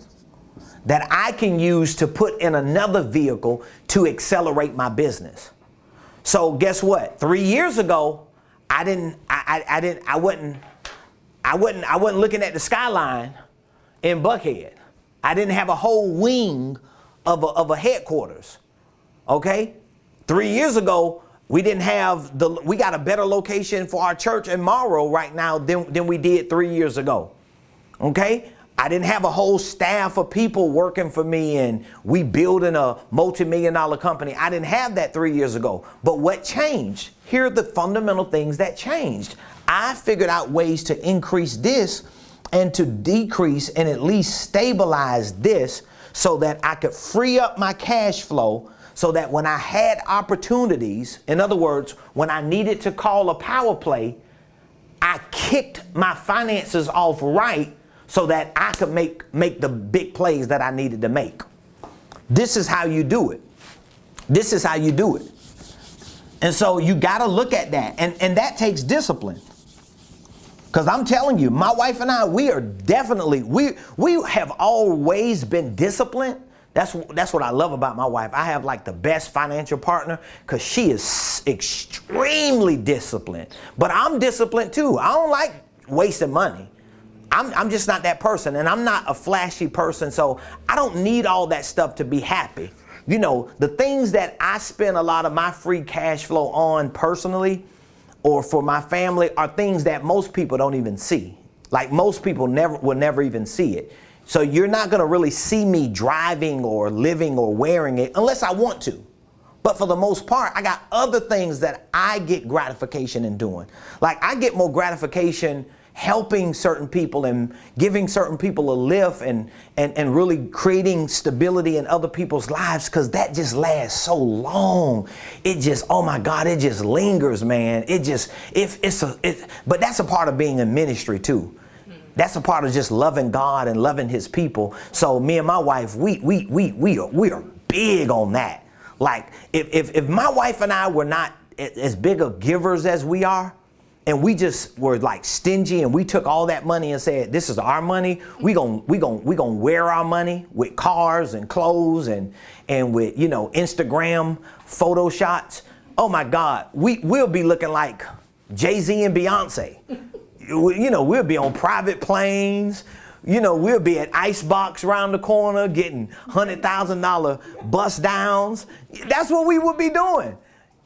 that I can use to put in another vehicle to accelerate my business? So guess what? 3 years ago, I wasn't looking at the skyline in Buckhead. I didn't have a whole wing of a headquarters. Okay? 3 years ago, we got a better location for our church in Morrow right now than we did 3 years ago. Okay? I didn't have a whole staff of people working for me and we building a multi-million-dollar company. I didn't have that 3 years ago. But what changed? Here are the fundamental things that changed. I figured out ways to increase this and to decrease and at least stabilize this so that I could free up my cash flow so that when I had opportunities, in other words, when I needed to call a power play, I kicked my finances off right so that I could make the big plays that I needed to make. This is how you do it. This is how you do it. And so you got to look at that. And that takes discipline. Because I'm telling you, my wife and I, we are definitely, we have always been disciplined. That's what I love about my wife. I have like the best financial partner because she is extremely disciplined. But I'm disciplined too. I don't like wasting money. I'm just not that person, and I'm not a flashy person, so I don't need all that stuff to be happy. You know, the things that I spend a lot of my free cash flow on personally or for my family are things that most people don't even see. Like most people will never even see it. So you're not going to really see me driving or living or wearing it unless I want to. But for the most part, I got other things that I get gratification in doing. Like I get more gratification helping certain people and giving certain people a lift and really creating stability in other people's lives, because that just lasts so long. It just, oh my God, it just lingers, man. But that's a part of being in ministry too. That's a part of just loving God and loving his people. So me and my wife, we are big on that. Like if my wife and I were not as big of givers as we are, and we just were like stingy and we took all that money and said, this is our money. We gonna wear our money with cars and clothes and with, you know, Instagram photo shots. Oh my God, we'll be looking like Jay-Z and Beyonce. You know, we'll be on private planes. You know, we'll be at Icebox around the corner getting $100,000 bust downs. That's what we would be doing.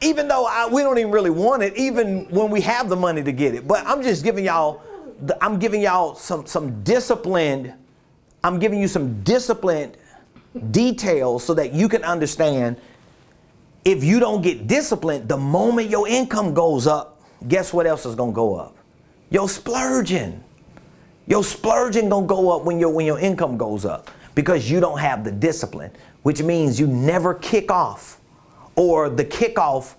Even though we don't even really want it, even when we have the money to get it. But I'm just giving y'all, some disciplined, I'm giving you some disciplined details so that you can understand if you don't get disciplined, the moment your income goes up, guess what else is going to go up? Your splurging. Your splurging going to go up when your income goes up because you don't have the discipline, which means you never kick off. Or the kickoff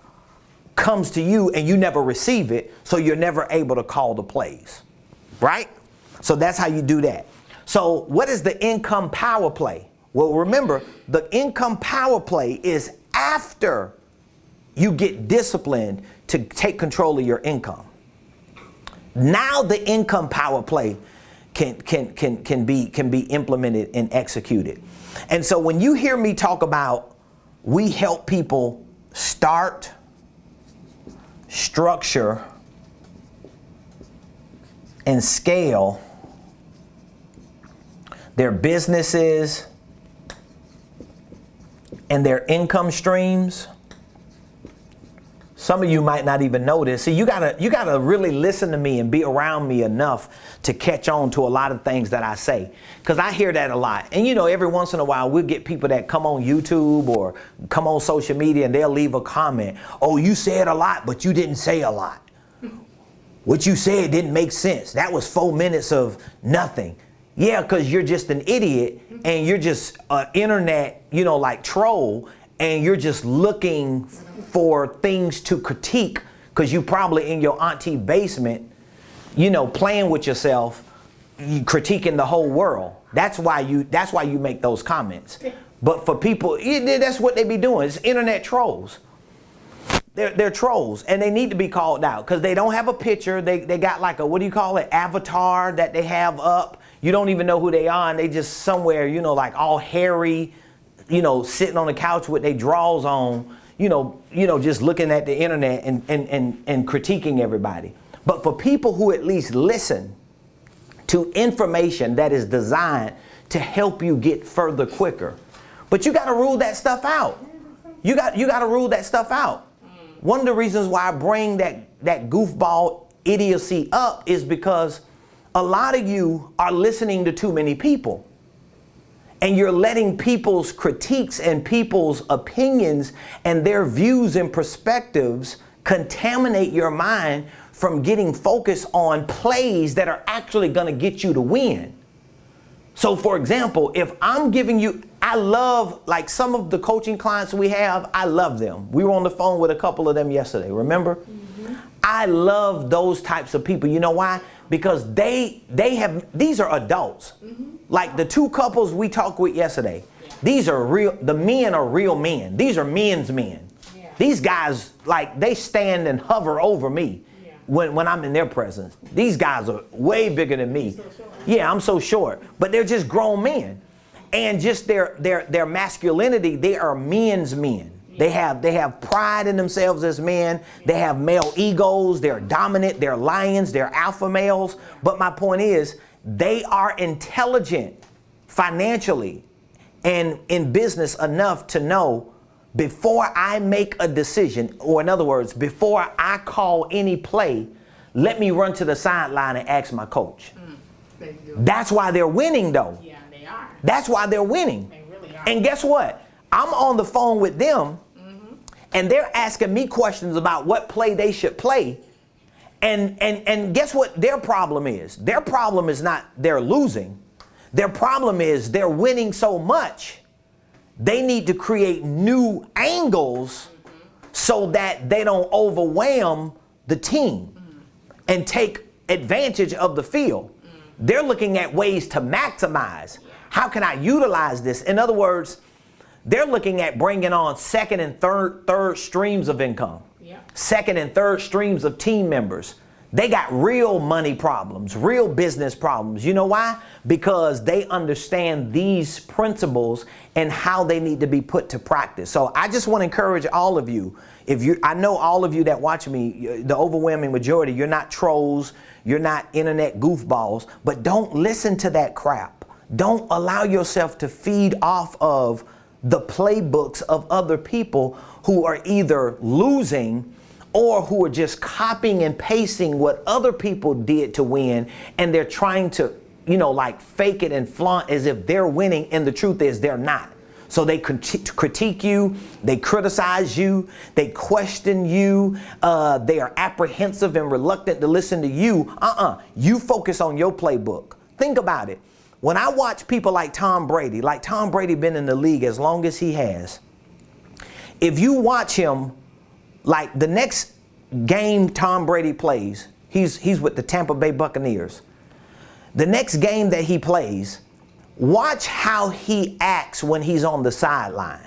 comes to you and you never receive it, so you're never able to call the plays, right? So that's how you do that. So what is the income power play? Well, remember, the income power play is after you get disciplined to take control of your income. Now the income power play can be implemented and executed. And so when you hear me talk about we help people start, structure, and scale their businesses and their income streams. Some of you might not even know this. So you gotta really listen to me and be around me enough to catch on to a lot of things that I say. Because I hear that a lot. And you know, every once in a while we'll get people that come on YouTube or come on social media and they'll leave a comment. Oh, you said a lot, but you didn't say a lot. What you said didn't make sense. That was 4 minutes of nothing. Yeah, because you're just an idiot and you're just an internet, you know, like troll, and you're just looking for things to critique because you probably in your auntie basement, you know, playing with yourself, you critiquing the whole world. That's why you make those comments. But for people, that's what they be doing. It's internet trolls. They're trolls, and they need to be called out because they don't have a picture. They got like a, what do you call it, avatar that they have up. You don't even know who they are, and they just somewhere, you know, like all hairy, you know, sitting on the couch with their drawers on, you know, just looking at the internet and critiquing everybody. But for people who at least listen to information that is designed to help you get further quicker. But you got to rule that stuff out. You got to rule that stuff out. One of the reasons why I bring that goofball idiocy up is because a lot of you are listening to too many people. And you're letting people's critiques and people's opinions and their views and perspectives contaminate your mind from getting focused on plays that are actually going to get you to win. So for example, if I'm giving you, I love, like some of the coaching clients we have, I love them. We were on the phone with a couple of them yesterday, remember? Mm-hmm. I love those types of people. You know why? Because these are adults. Mm-hmm. Like the two couples we talked with yesterday, these are real, the men are real men. These are men's men. Yeah. These guys, like, they stand and hover over me when I'm in their presence. These guys are way bigger than me. Yeah, I'm so short, but they're just grown men. And just their masculinity, they are men's men. They have pride in themselves as men. They have male egos. They're dominant. They're lions. They're alpha males. But my point is, they are intelligent financially and in business enough to know, before I make a decision, or in other words, before I call any play, let me run to the sideline and ask my coach. That's why they're winning, though. Yeah, they are. That's why they're winning. They really are. And guess what? I'm on the phone with them, and they're asking me questions about what play they should play. And guess what their problem is? Their problem is not they're losing. Their problem is they're winning so much, they need to create new angles so that they don't overwhelm the team and take advantage of the field. They're looking at ways to maximize. How can I utilize this? In other words, they're looking at bringing on second and third streams of income, second and third streams of team members. They got real money problems, real business problems. You know why? Because they understand these principles and how they need to be put to practice. So I just want to encourage all of you. I know all of you that watch me, the overwhelming majority, you're not trolls, you're not internet goofballs, but don't listen to that crap. Don't allow yourself to feed off of the playbooks of other people who are either losing or who are just copying and pasting what other people did to win, and they're trying to, like fake it and flaunt as if they're winning, and the truth is they're not. So they critique you, they criticize you, they question you, they are apprehensive and reluctant to listen to you. You focus on your playbook. Think about it. When I watch people like Tom Brady been in the league as long as he has. If you watch him, like the next game Tom Brady plays, he's with the Tampa Bay Buccaneers. The next game that he plays, watch how he acts when he's on the sideline.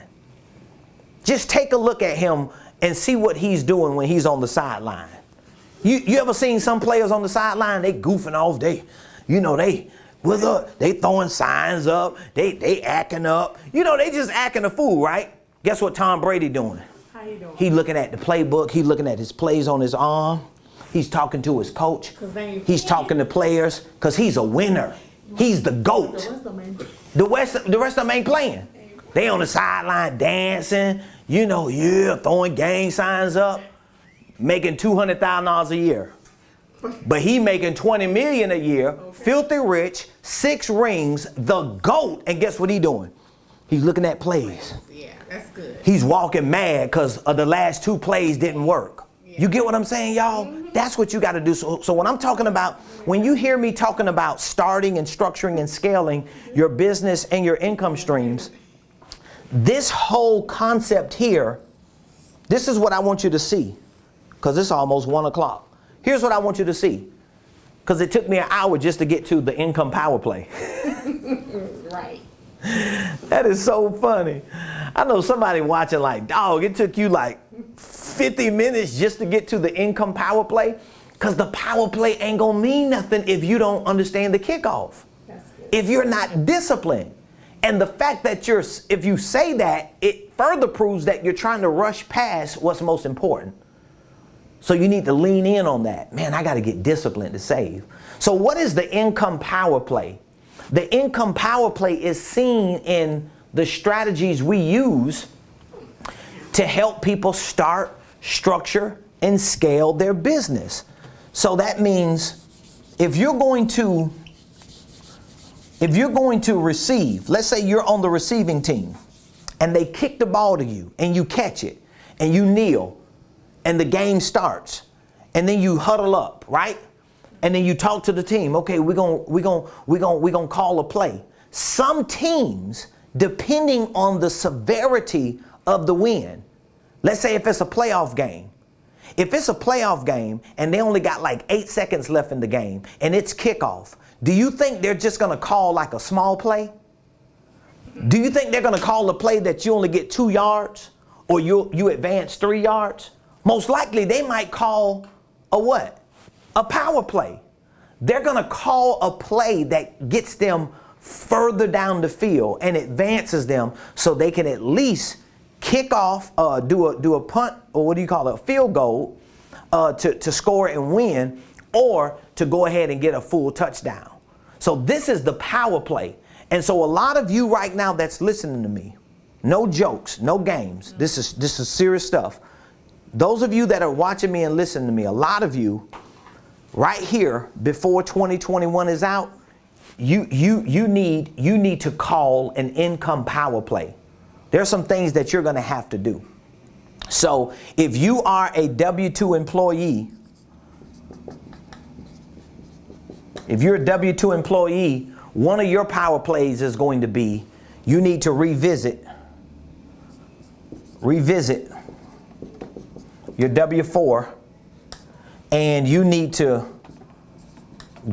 Just take a look at him and see what he's doing when he's on the sideline. You ever seen some players on the sideline? They goofing off. They throwing signs up. They acting up. They just acting a fool, right? Guess what Tom Brady doing? How you doing? He looking at the playbook. He's looking at his plays on his arm. He's talking to his coach. He's talking to players because he's a winner. He's the GOAT. The rest of them ain't playing. They on the sideline dancing, throwing gang signs up, making $200,000 a year. But he making $20 million a year, filthy rich, 6 rings, the GOAT. And guess what he doing? He's looking at plays. Yeah, that's good. He's walking mad because of the last 2 plays didn't work. You get what I'm saying, y'all? That's what you got to do. So when I'm talking about, when you hear me talking about starting and structuring and scaling your business and your income streams, this whole concept here, this is what I want you to see, because it's almost 1 o'clock. Here's what I want you to see, because it took me an hour just to get to the income power play. Right. That is so funny. I know somebody watching like, dog, it took you like 50 minutes just to get to the income power play, because the power play ain't gonna mean nothing if you don't understand the kickoff. If you're not disciplined. And the fact that if you say that, it further proves that you're trying to rush past what's most important. So you need to lean in on that. Man, I got to get disciplined to save. So what is the income power play? The income power play is seen in the strategies we use to help people start, structure, and scale their business. So that means if you're going to receive, let's say you're on the receiving team and they kick the ball to you and you catch it and you kneel and the game starts and then you huddle up, right? And then you talk to the team. Okay, we're gonna call a play. Some teams, depending on the severity of the win, let's say if it's a playoff game. If it's a playoff game and they only got like 8 seconds left in the game and it's kickoff, do you think they're just gonna call like a small play? Do you think they're gonna call a play that you only get 2 yards or you advance 3 yards? Most likely they might call a what? A power play. They're gonna call a play that gets them further down the field and advances them so they can at least kick off, do a punt, or what do you call it, a field goal, to score and win, or to go ahead and get a full touchdown. So this is the power play. And so a lot of you right now that's listening to me, no jokes, no games. This is serious stuff. Those of you that are watching me and listening to me, a lot of you right here before 2021 is out, you need to call an income power play. There's some things that you're going to have to do. So if you are a W-2 employee, one of your power plays is going to be you need to revisit your W-4, and you need to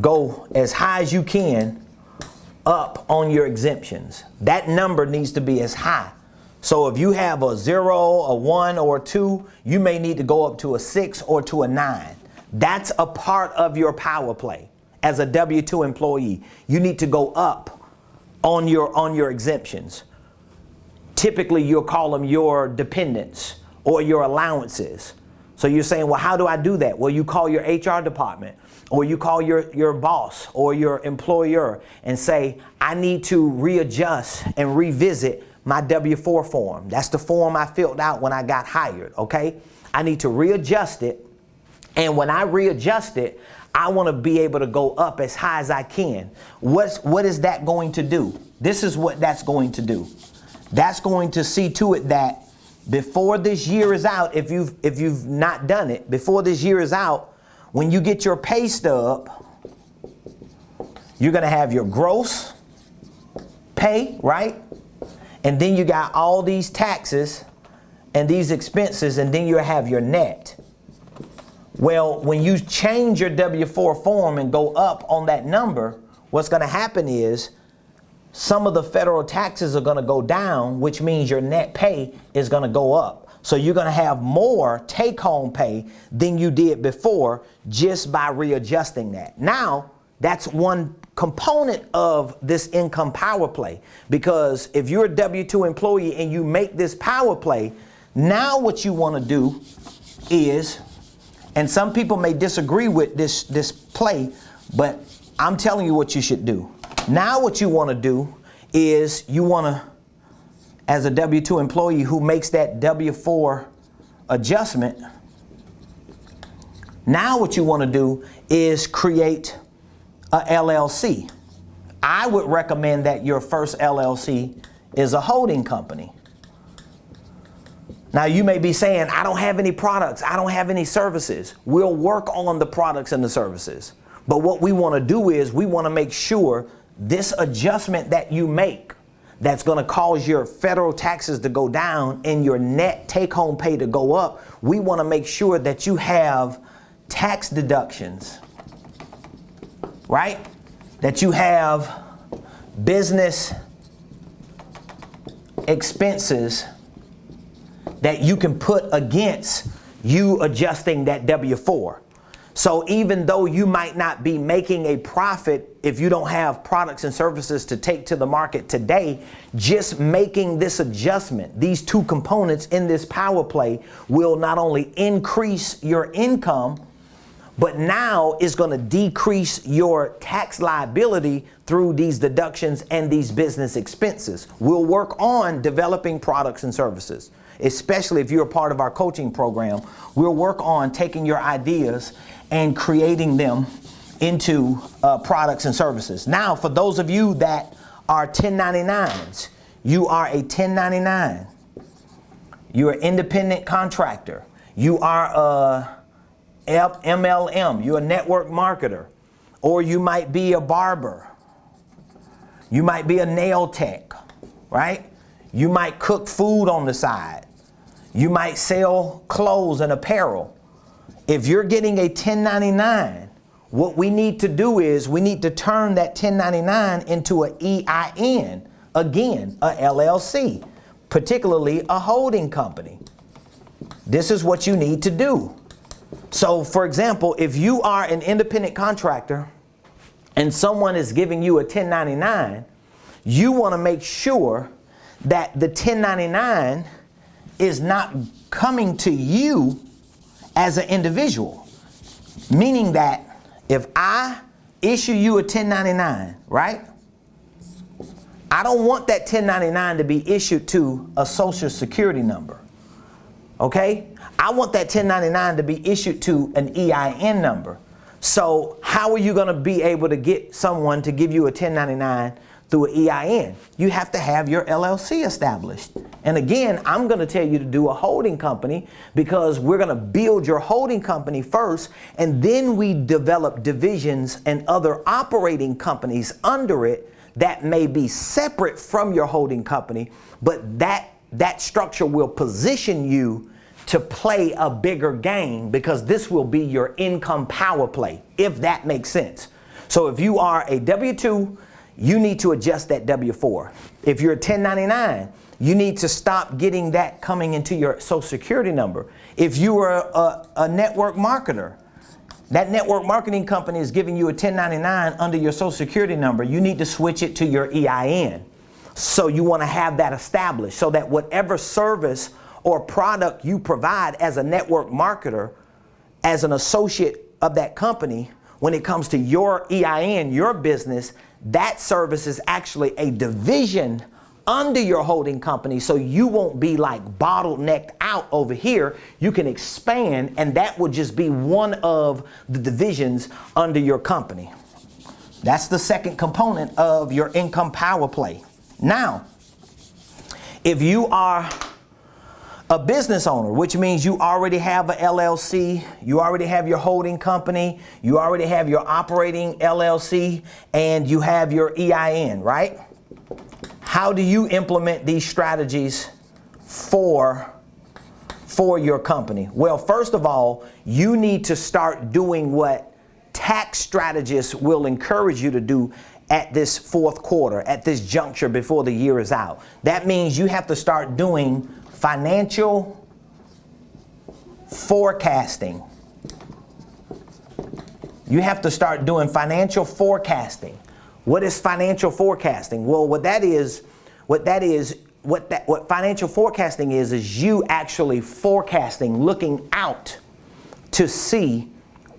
go as high as you can up on your exemptions. That number needs to be as high. So if you have a 0, a 1, or a 2, you may need to go up to a 6 or to a 9. That's a part of your power play. As a W-2 employee, you need to go up on your exemptions. Typically, you'll call them your dependents or your allowances. So you're saying, well, how do I do that? Well, you call your HR department, or you call your boss or your employer and say, I need to readjust and revisit my W-4 form. That's the form I filled out when I got hired, okay? I need to readjust it. And when I readjust it, I want to be able to go up as high as I can. What is that going to do? This is what that's going to do. That's going to see to it that before this year is out, if you've not done it, before this year is out, when you get your pay stub, you're going to have your gross pay, right? And then you got all these taxes and these expenses, and then you have your net. Well, when you change your W-4 form and go up on that number, what's going to happen is some of the federal taxes are going to go down, which means your net pay is going to go up. So you're going to have more take-home pay than you did before just by readjusting that. Now, that's one component of this income power play, because if you're a W-2 employee and you make this power play, now what you want to do is, and some people may disagree with this play, but I'm telling you what you should do. Now what you want to do is you want to, as a W-2 employee who makes that W-4 adjustment, now what you want to do is create a LLC. I would recommend that your first LLC is a holding company. Now you may be saying, I don't have any products, I don't have any services. We'll work on the products and the services. But what we want to do is we want to make sure this adjustment that you make that's going to cause your federal taxes to go down and your net take-home pay to go up, we want to make sure that you have tax deductions, right? That you have business expenses that you can put against you adjusting that W-4. So even though you might not be making a profit if you don't have products and services to take to the market today, just making this adjustment, these two components in this power play, will not only increase your income, but now is going to decrease your tax liability through these deductions and these business expenses. We'll work on developing products and services, especially if you're a part of our coaching program. We'll work on taking your ideas and creating them into products and services. Now, for those of you that are 1099s, you are a 1099. You're an independent contractor. You are MLM, you're a network marketer, or you might be a barber. You might be a nail tech, right? You might cook food on the side. You might sell clothes and apparel. If you're getting a 1099, what we need to do is we need to turn that 1099 into an EIN, again, a LLC, particularly a holding company. This is what you need to do. So, for example, if you are an independent contractor and someone is giving you a 1099, you want to make sure that the 1099 is not coming to you as an individual. Meaning that if I issue you a 1099, right? I don't want that 1099 to be issued to a social security number. Okay? I want that 1099 to be issued to an EIN number. So how are you going to be able to get someone to give you a 1099 through an EIN? You have to have your LLC established. And again, I'm going to tell you to do a holding company because we're going to build your holding company first, and then we develop divisions and other operating companies under it that may be separate from your holding company, but that structure will position you to play a bigger game because this will be your income power play, if that makes sense. So if you are a W-2, you need to adjust that W-4. If you're a 1099, you need to stop getting that coming into your social security number. If you are a network marketer, that network marketing company is giving you a 1099 under your social security number, you need to switch it to your EIN. So you want to have that established so that whatever service or product you provide as a network marketer, as an associate of that company, when it comes to your EIN, your business, that service is actually a division under your holding company, so you won't be like bottlenecked out over here. You can expand, and that would just be one of the divisions under your company. That's the second component of your income power play. Now, if you are a business owner, which means you already have a LLC, you already have your holding company, you already have your operating LLC, and you have your EIN, right? How do you implement these strategies for your company? Well, first of all, you need to start doing what tax strategists will encourage you to do at this fourth quarter, at this juncture before the year is out. That means you have to start doing financial forecasting. You have to start doing financial forecasting. What is financial forecasting? Well, what financial forecasting is you actually forecasting, looking out to see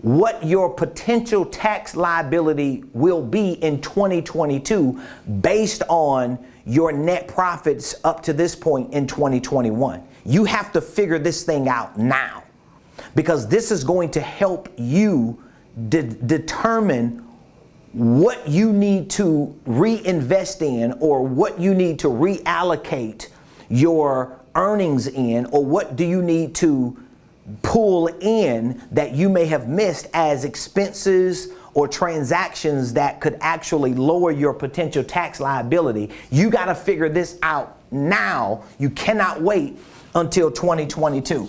what your potential tax liability will be in 2022 based on your net profits up to this point in 2021. You have to figure this thing out now because this is going to help you determine what you need to reinvest in or what you need to reallocate your earnings in, or what do you need to pull in that you may have missed as expenses or transactions that could actually lower your potential tax liability. You got to figure this out now. You cannot wait until 2022.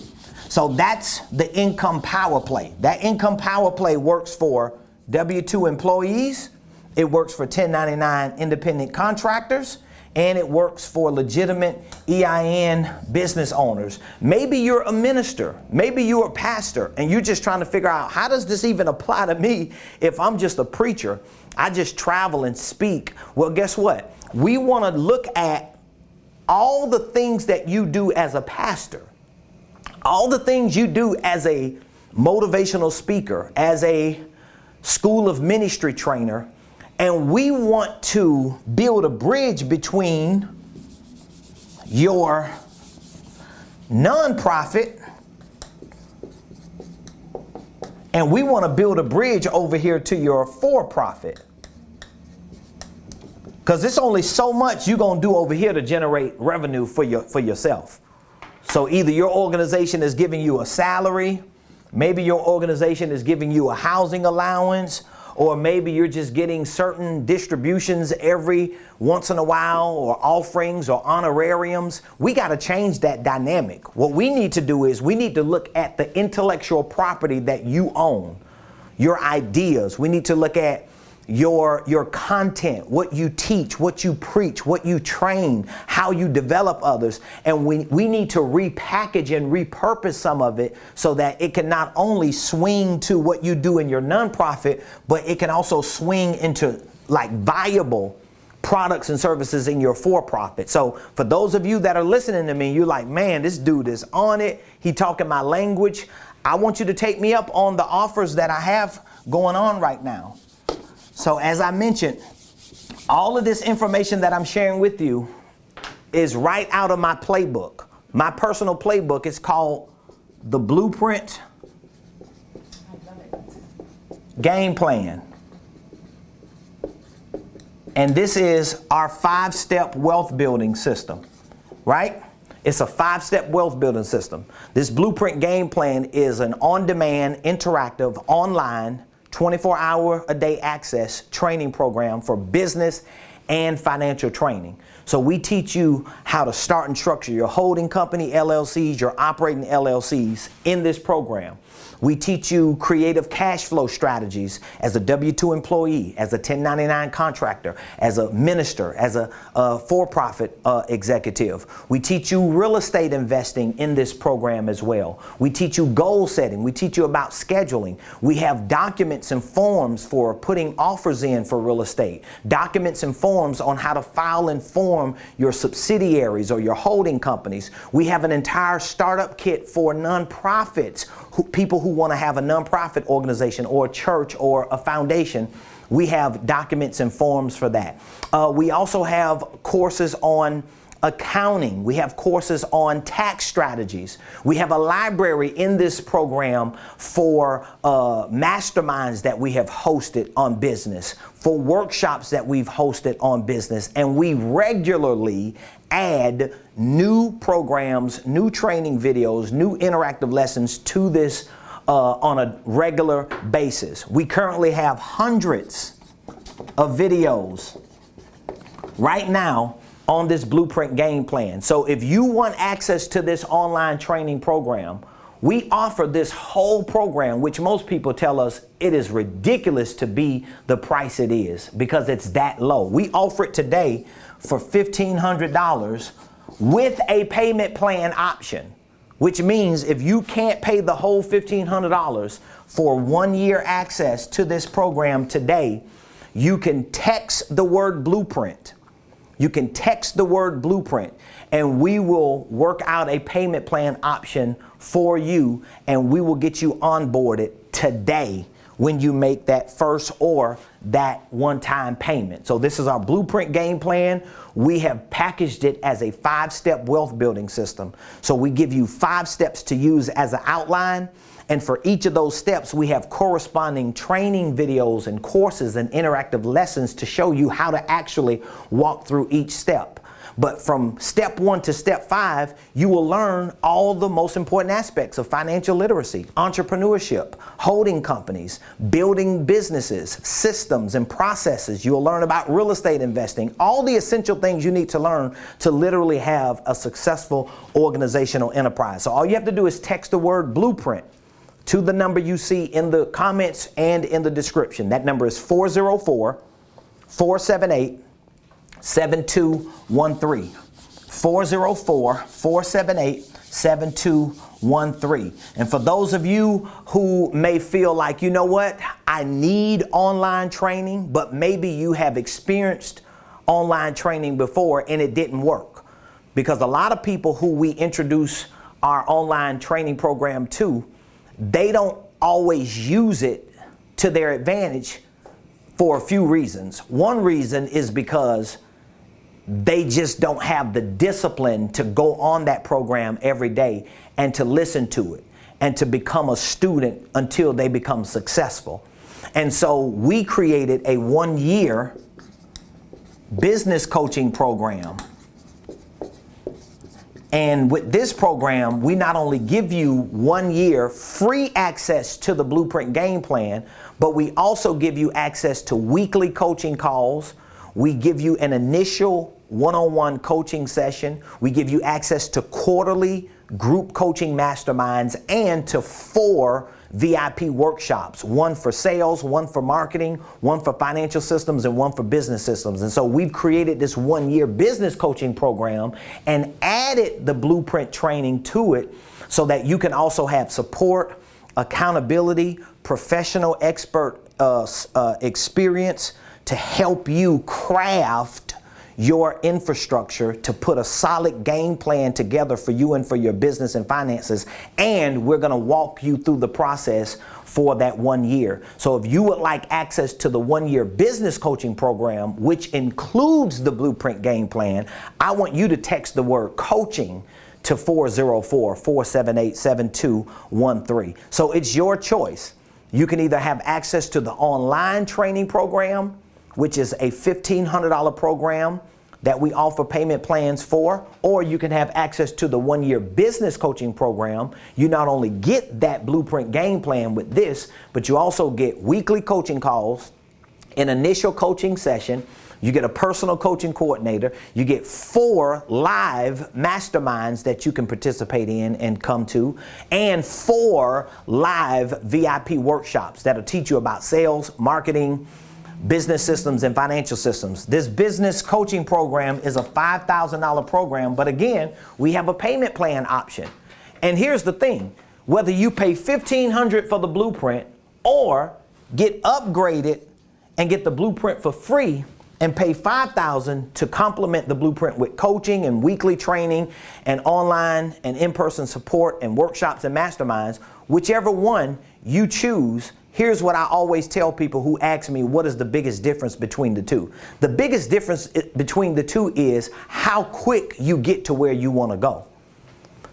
So that's the income power play. That income power play works for W-2 employees, it works for 1099 independent contractors, and it works for legitimate EIN business owners. Maybe you're a minister, maybe you're a pastor, and you're just trying to figure out, how does this even apply to me if I'm just a preacher? I just travel and speak. Well, guess what? We want to look at all the things that you do as a pastor, all the things you do as a motivational speaker, as a school of ministry trainer, and we want to build a bridge between your nonprofit and we want to build a bridge over here to your for-profit. Because it's only so much you're going to do over here to generate revenue for yourself. So either your organization is giving you a salary, Maybe your organization is giving you a housing allowance, or maybe you're just getting certain distributions every once in a while, or offerings or honorariums. We got to change that dynamic. What we need to do is we need to look at the intellectual property that you own, your ideas. We need to look at your content, what you teach, what you preach, what you train, how you develop others. And we need to repackage and repurpose some of it so that it can not only swing to what you do in your nonprofit, but it can also swing into like viable products and services in your for-profit. So for those of you that are listening to me, you're like, man, this dude is on it. He talking my language. I want you to take me up on the offers that I have going on right now. So as I mentioned, all of this information that I'm sharing with you is right out of my playbook. My personal playbook is called the Blueprint Game Plan. And this is our 5-step wealth building system, right? It's a 5-step wealth building system. This Blueprint Game Plan is an on-demand, interactive, online, 24-hour-a-day access training program for business and financial training. So we teach you how to start and structure your holding company, LLCs, your operating LLCs in this program. We teach you creative cash flow strategies as a W-2 employee, as a 1099 contractor, as a minister, as a for-profit executive. We teach you real estate investing in this program as well. We teach you goal setting. We teach you about scheduling. We have documents and forms for putting offers in for real estate. Documents and forms on how to file and form your subsidiaries or your holding companies. We have an entire startup kit for nonprofits, people who want to have a nonprofit organization or a church or a foundation. We have documents and forms for that. We also have courses on accounting. We have courses on tax strategies. We have a library in this program for masterminds that we have hosted on business, for workshops that we've hosted on business, and we regularly add new programs, new training videos, new interactive lessons to this on a regular basis. We currently have hundreds of videos right now on this Blueprint Game Plan. So if you want access to this online training program, we offer this whole program, which most people tell us it is ridiculous to be the price it is because it's that low. We offer it today for $1,500 with a payment plan option, which means if you can't pay the whole $1,500 for 1 year access to this program today, you can text the word Blueprint. You can text the word Blueprint and we will work out a payment plan option for you, and we will get you onboarded today when you make that first or that one-time payment. So this is our Blueprint Game Plan. We have packaged it as a 5-step wealth building system. So we give you 5 steps to use as an outline. And for each of those steps, we have corresponding training videos and courses and interactive lessons to show you how to actually walk through each step. But from step 1 to step 5, you will learn all the most important aspects of financial literacy, entrepreneurship, holding companies, building businesses, systems and processes. You'll learn about real estate investing, all the essential things you need to learn to literally have a successful organizational enterprise. So all you have to do is text the word Blueprint to the number you see in the comments and in the description. That number is 404-478-7213. 404-478-7213. And for those of you who may feel like, you know what, I need online training, but maybe you have experienced online training before and it didn't work. Because a lot of people who we introduce our online training program to, they don't always use it to their advantage for a few reasons. One reason is because they just don't have the discipline to go on that program every day and to listen to it and to become a student until they become successful. And so we created a 1-year business coaching program And with this program, we not only give you 1 year free access to the Blueprint Game Plan, but we also give you access to weekly coaching calls. We give you an initial one-on-one coaching session. We give you access to quarterly group coaching masterminds and to 4 VIP workshops, 1 for sales, 1 for marketing, 1 for financial systems, and 1 for business systems. And so we've created this 1-year business coaching program and added the Blueprint training to it so that you can also have support, accountability, professional expert experience to help you craft your infrastructure to put a solid game plan together for you and for your business and finances. And we're going to walk you through the process for that 1 year. So if you would like access to the 1-year business coaching program, which includes the Blueprint Game Plan, I want you to text the word coaching to 404-478-7213. So it's your choice. You can either have access to the online training program, which is a $1,500 program that we offer payment plans for, or you can have access to the 1-year business coaching program. You not only get that Blueprint Game Plan with this, but you also get weekly coaching calls, an initial coaching session, you get a personal coaching coordinator, you get 4 live masterminds that you can participate in and come to, and 4 live VIP workshops that'll teach you about sales, marketing, business systems, and financial systems. This business coaching program is a $5,000 program, but again, we have a payment plan option. And here's the thing, whether you pay $1,500 for the Blueprint or get upgraded and get the Blueprint for free and pay $5,000 to complement the Blueprint with coaching and weekly training and online and in-person support and workshops and masterminds, whichever one you choose. Here's what I always tell people who ask me, what is the biggest difference between the two? The biggest difference between the two is how quick you get to where you want to go.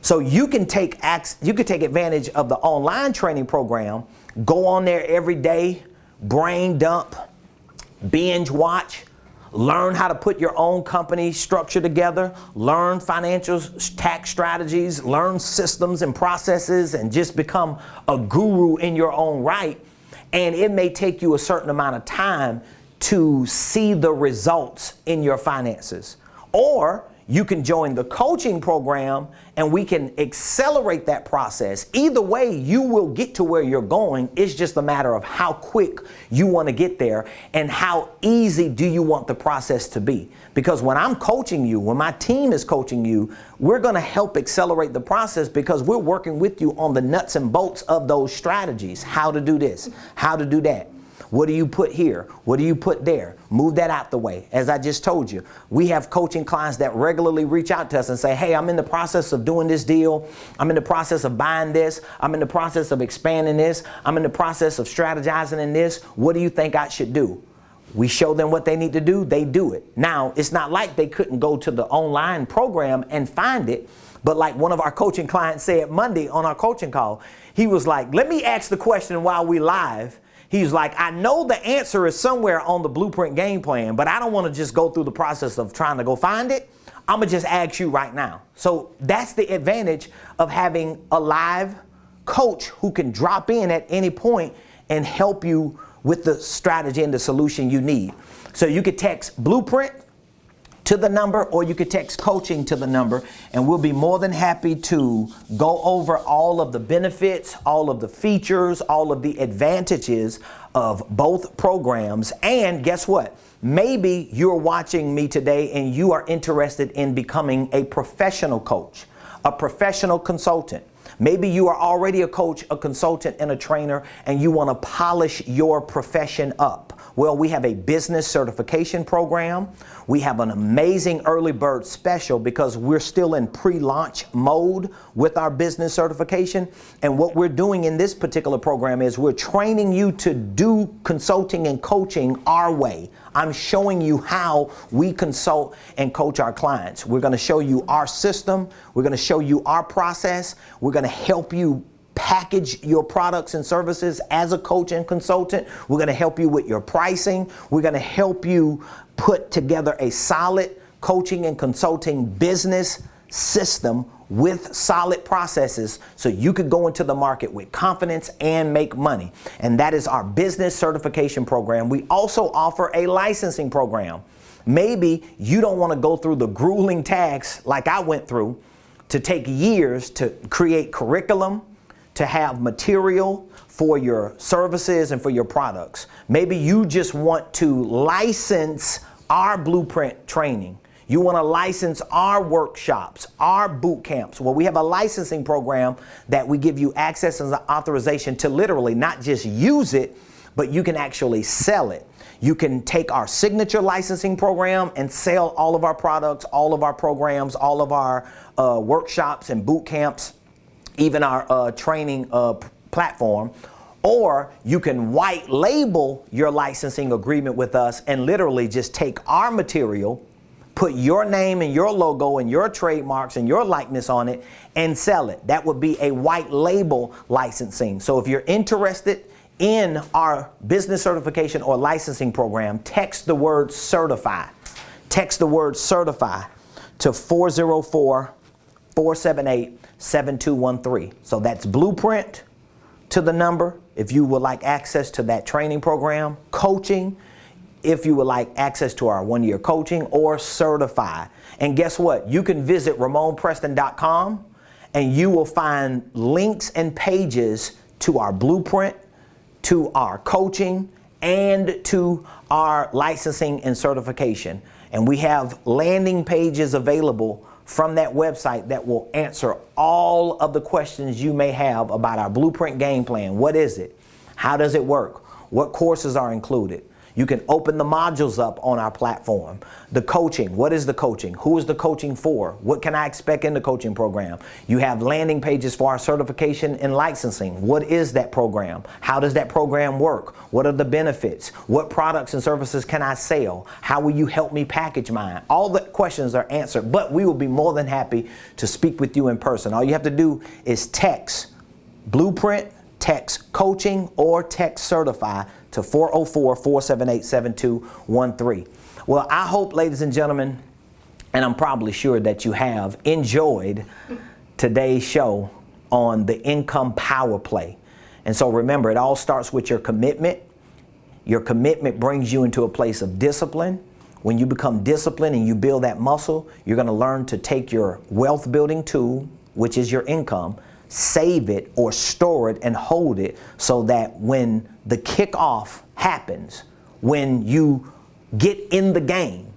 So you can take advantage of the online training program, go on there every day, brain dump, binge watch, learn how to put your own company structure together, learn financial tax strategies, learn systems and processes, and just become a guru in your own right. And it may take you a certain amount of time to see the results in your finances. Or you can join the coaching program and we can accelerate that process. Either way, you will get to where you're going. It's just a matter of how quick you want to get there and how easy do you want the process to be. Because when I'm coaching you, when my team is coaching you, we're going to help accelerate the process because we're working with you on the nuts and bolts of those strategies. How to do this, how to do that. What do you put here? What do you put there? Move that out the way. As I just told you, we have coaching clients that regularly reach out to us and say, hey, I'm in the process of doing this deal. I'm in the process of buying this. I'm in the process of expanding this. I'm in the process of strategizing in this. What do you think I should do? We show them what they need to do. They do it. Now, it's not like they couldn't go to the online program and find it. But like one of our coaching clients said Monday on our coaching call, he was like, let me ask the question while we live. He's like, I know the answer is somewhere on the Blueprint Game Plan, but I don't want to just go through the process of trying to go find it. I'm going to just ask you right now. So that's the advantage of having a live coach who can drop in at any point and help you with the strategy and the solution you need. So you could text Blueprint to the number, or you could text coaching to the number, and we'll be more than happy to go over all of the benefits, all of the features, all of the advantages of both programs. And guess what? Maybe you're watching me today and you are interested in becoming a professional coach, a professional consultant. Maybe you are already a coach, a consultant, and a trainer, and you want to polish your profession up. Well, we have a business certification program. We have an amazing early bird special because we're still in pre-launch mode with our business certification. And what we're doing in this particular program is we're training you to do consulting and coaching our way. I'm showing you how we consult and coach our clients. We're going to show you our system. We're going to show you our process. We're going to help you package your products and services as a coach and consultant. We're going to help you with your pricing. We're going to help you put together a solid coaching and consulting business system with solid processes so you could go into the market with confidence and make money. And that is our business certification program. We also offer a licensing program. Maybe you don't want to go through the grueling tasks like I went through to take years to create curriculum, to have material for your services and for your products. Maybe you just want to license our blueprint training. You want to license our workshops, our boot camps. Well, we have a licensing program that we give you access and authorization to literally not just use it, but you can actually sell it. You can take our signature licensing program and sell all of our products, all of our programs, all of our workshops and boot camps, even our training platform. Or you can white label your licensing agreement with us and literally just take our material, put your name and your logo and your trademarks and your likeness on it and sell it. That would be a white label licensing. So if you're interested in our business certification or licensing program, text the word certify. Text the word certify to 404-478-7213. So that's blueprint to the number if you would like access to that training program, coaching if you would like access to our 1-year coaching, or certify. And guess what? You can visit RamonPreston.com and you will find links and pages to our blueprint, to our coaching, and to our licensing and certification. And we have landing pages available from that website that will answer all of the questions you may have about our blueprint game plan. What is it? How does it work? What courses are included? You can open the modules up on our platform. The coaching, what is the coaching? Who is the coaching for? What can I expect in the coaching program? You have landing pages for our certification and licensing. What is that program? How does that program work? What are the benefits? What products and services can I sell? How will you help me package mine? All the questions are answered, but we will be more than happy to speak with you in person. All you have to do is text blueprint, text coaching, or text certify to 404-478-7213. Well, I hope, ladies and gentlemen, and I'm probably sure that you have enjoyed today's show on the income power play. And so remember, it all starts with your commitment. Your commitment brings you into a place of discipline. When you become disciplined and you build that muscle, you're going to learn to take your wealth building tool, which is your income, save it or store it and hold it so that when the kickoff happens, when you get in the game,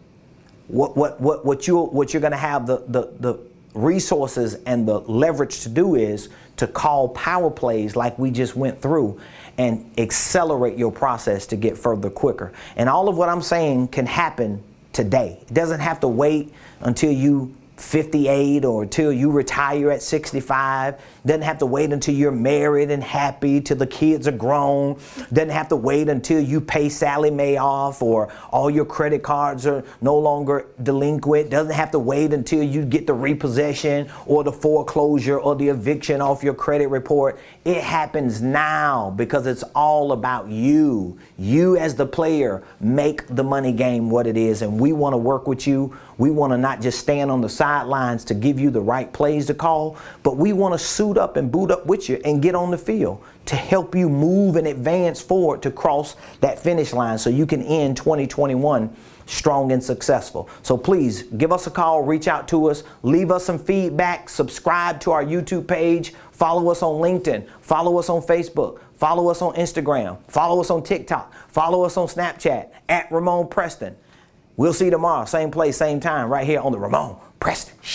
what you're going to have the resources and the leverage to do is to call power plays like we just went through and accelerate your process to get further quicker. And all of what I'm saying can happen today. It doesn't have to wait until you 58 or until you retire at 65. Doesn't have to wait until you're married and happy till the kids are grown. Doesn't have to wait until you pay Sally Mae off or all your credit cards are no longer delinquent. Doesn't have to wait until you get the repossession or the foreclosure or the eviction off your credit report. It happens now because it's all about you. You as the player make the money game what it is, and we want to work with you. We want to not just stand on the sidelines to give you the right plays to call, but we want to suit up and boot up with you and get on the field to help you move and advance forward to cross that finish line so you can end 2021 strong and successful. So please give us a call, reach out to us, leave us some feedback, subscribe to our YouTube page, follow us on LinkedIn, follow us on Facebook, follow us on Instagram, follow us on TikTok, follow us on Snapchat at Ramon Preston. We'll see you tomorrow, same place, same time, right here on the Ramon Preston Show.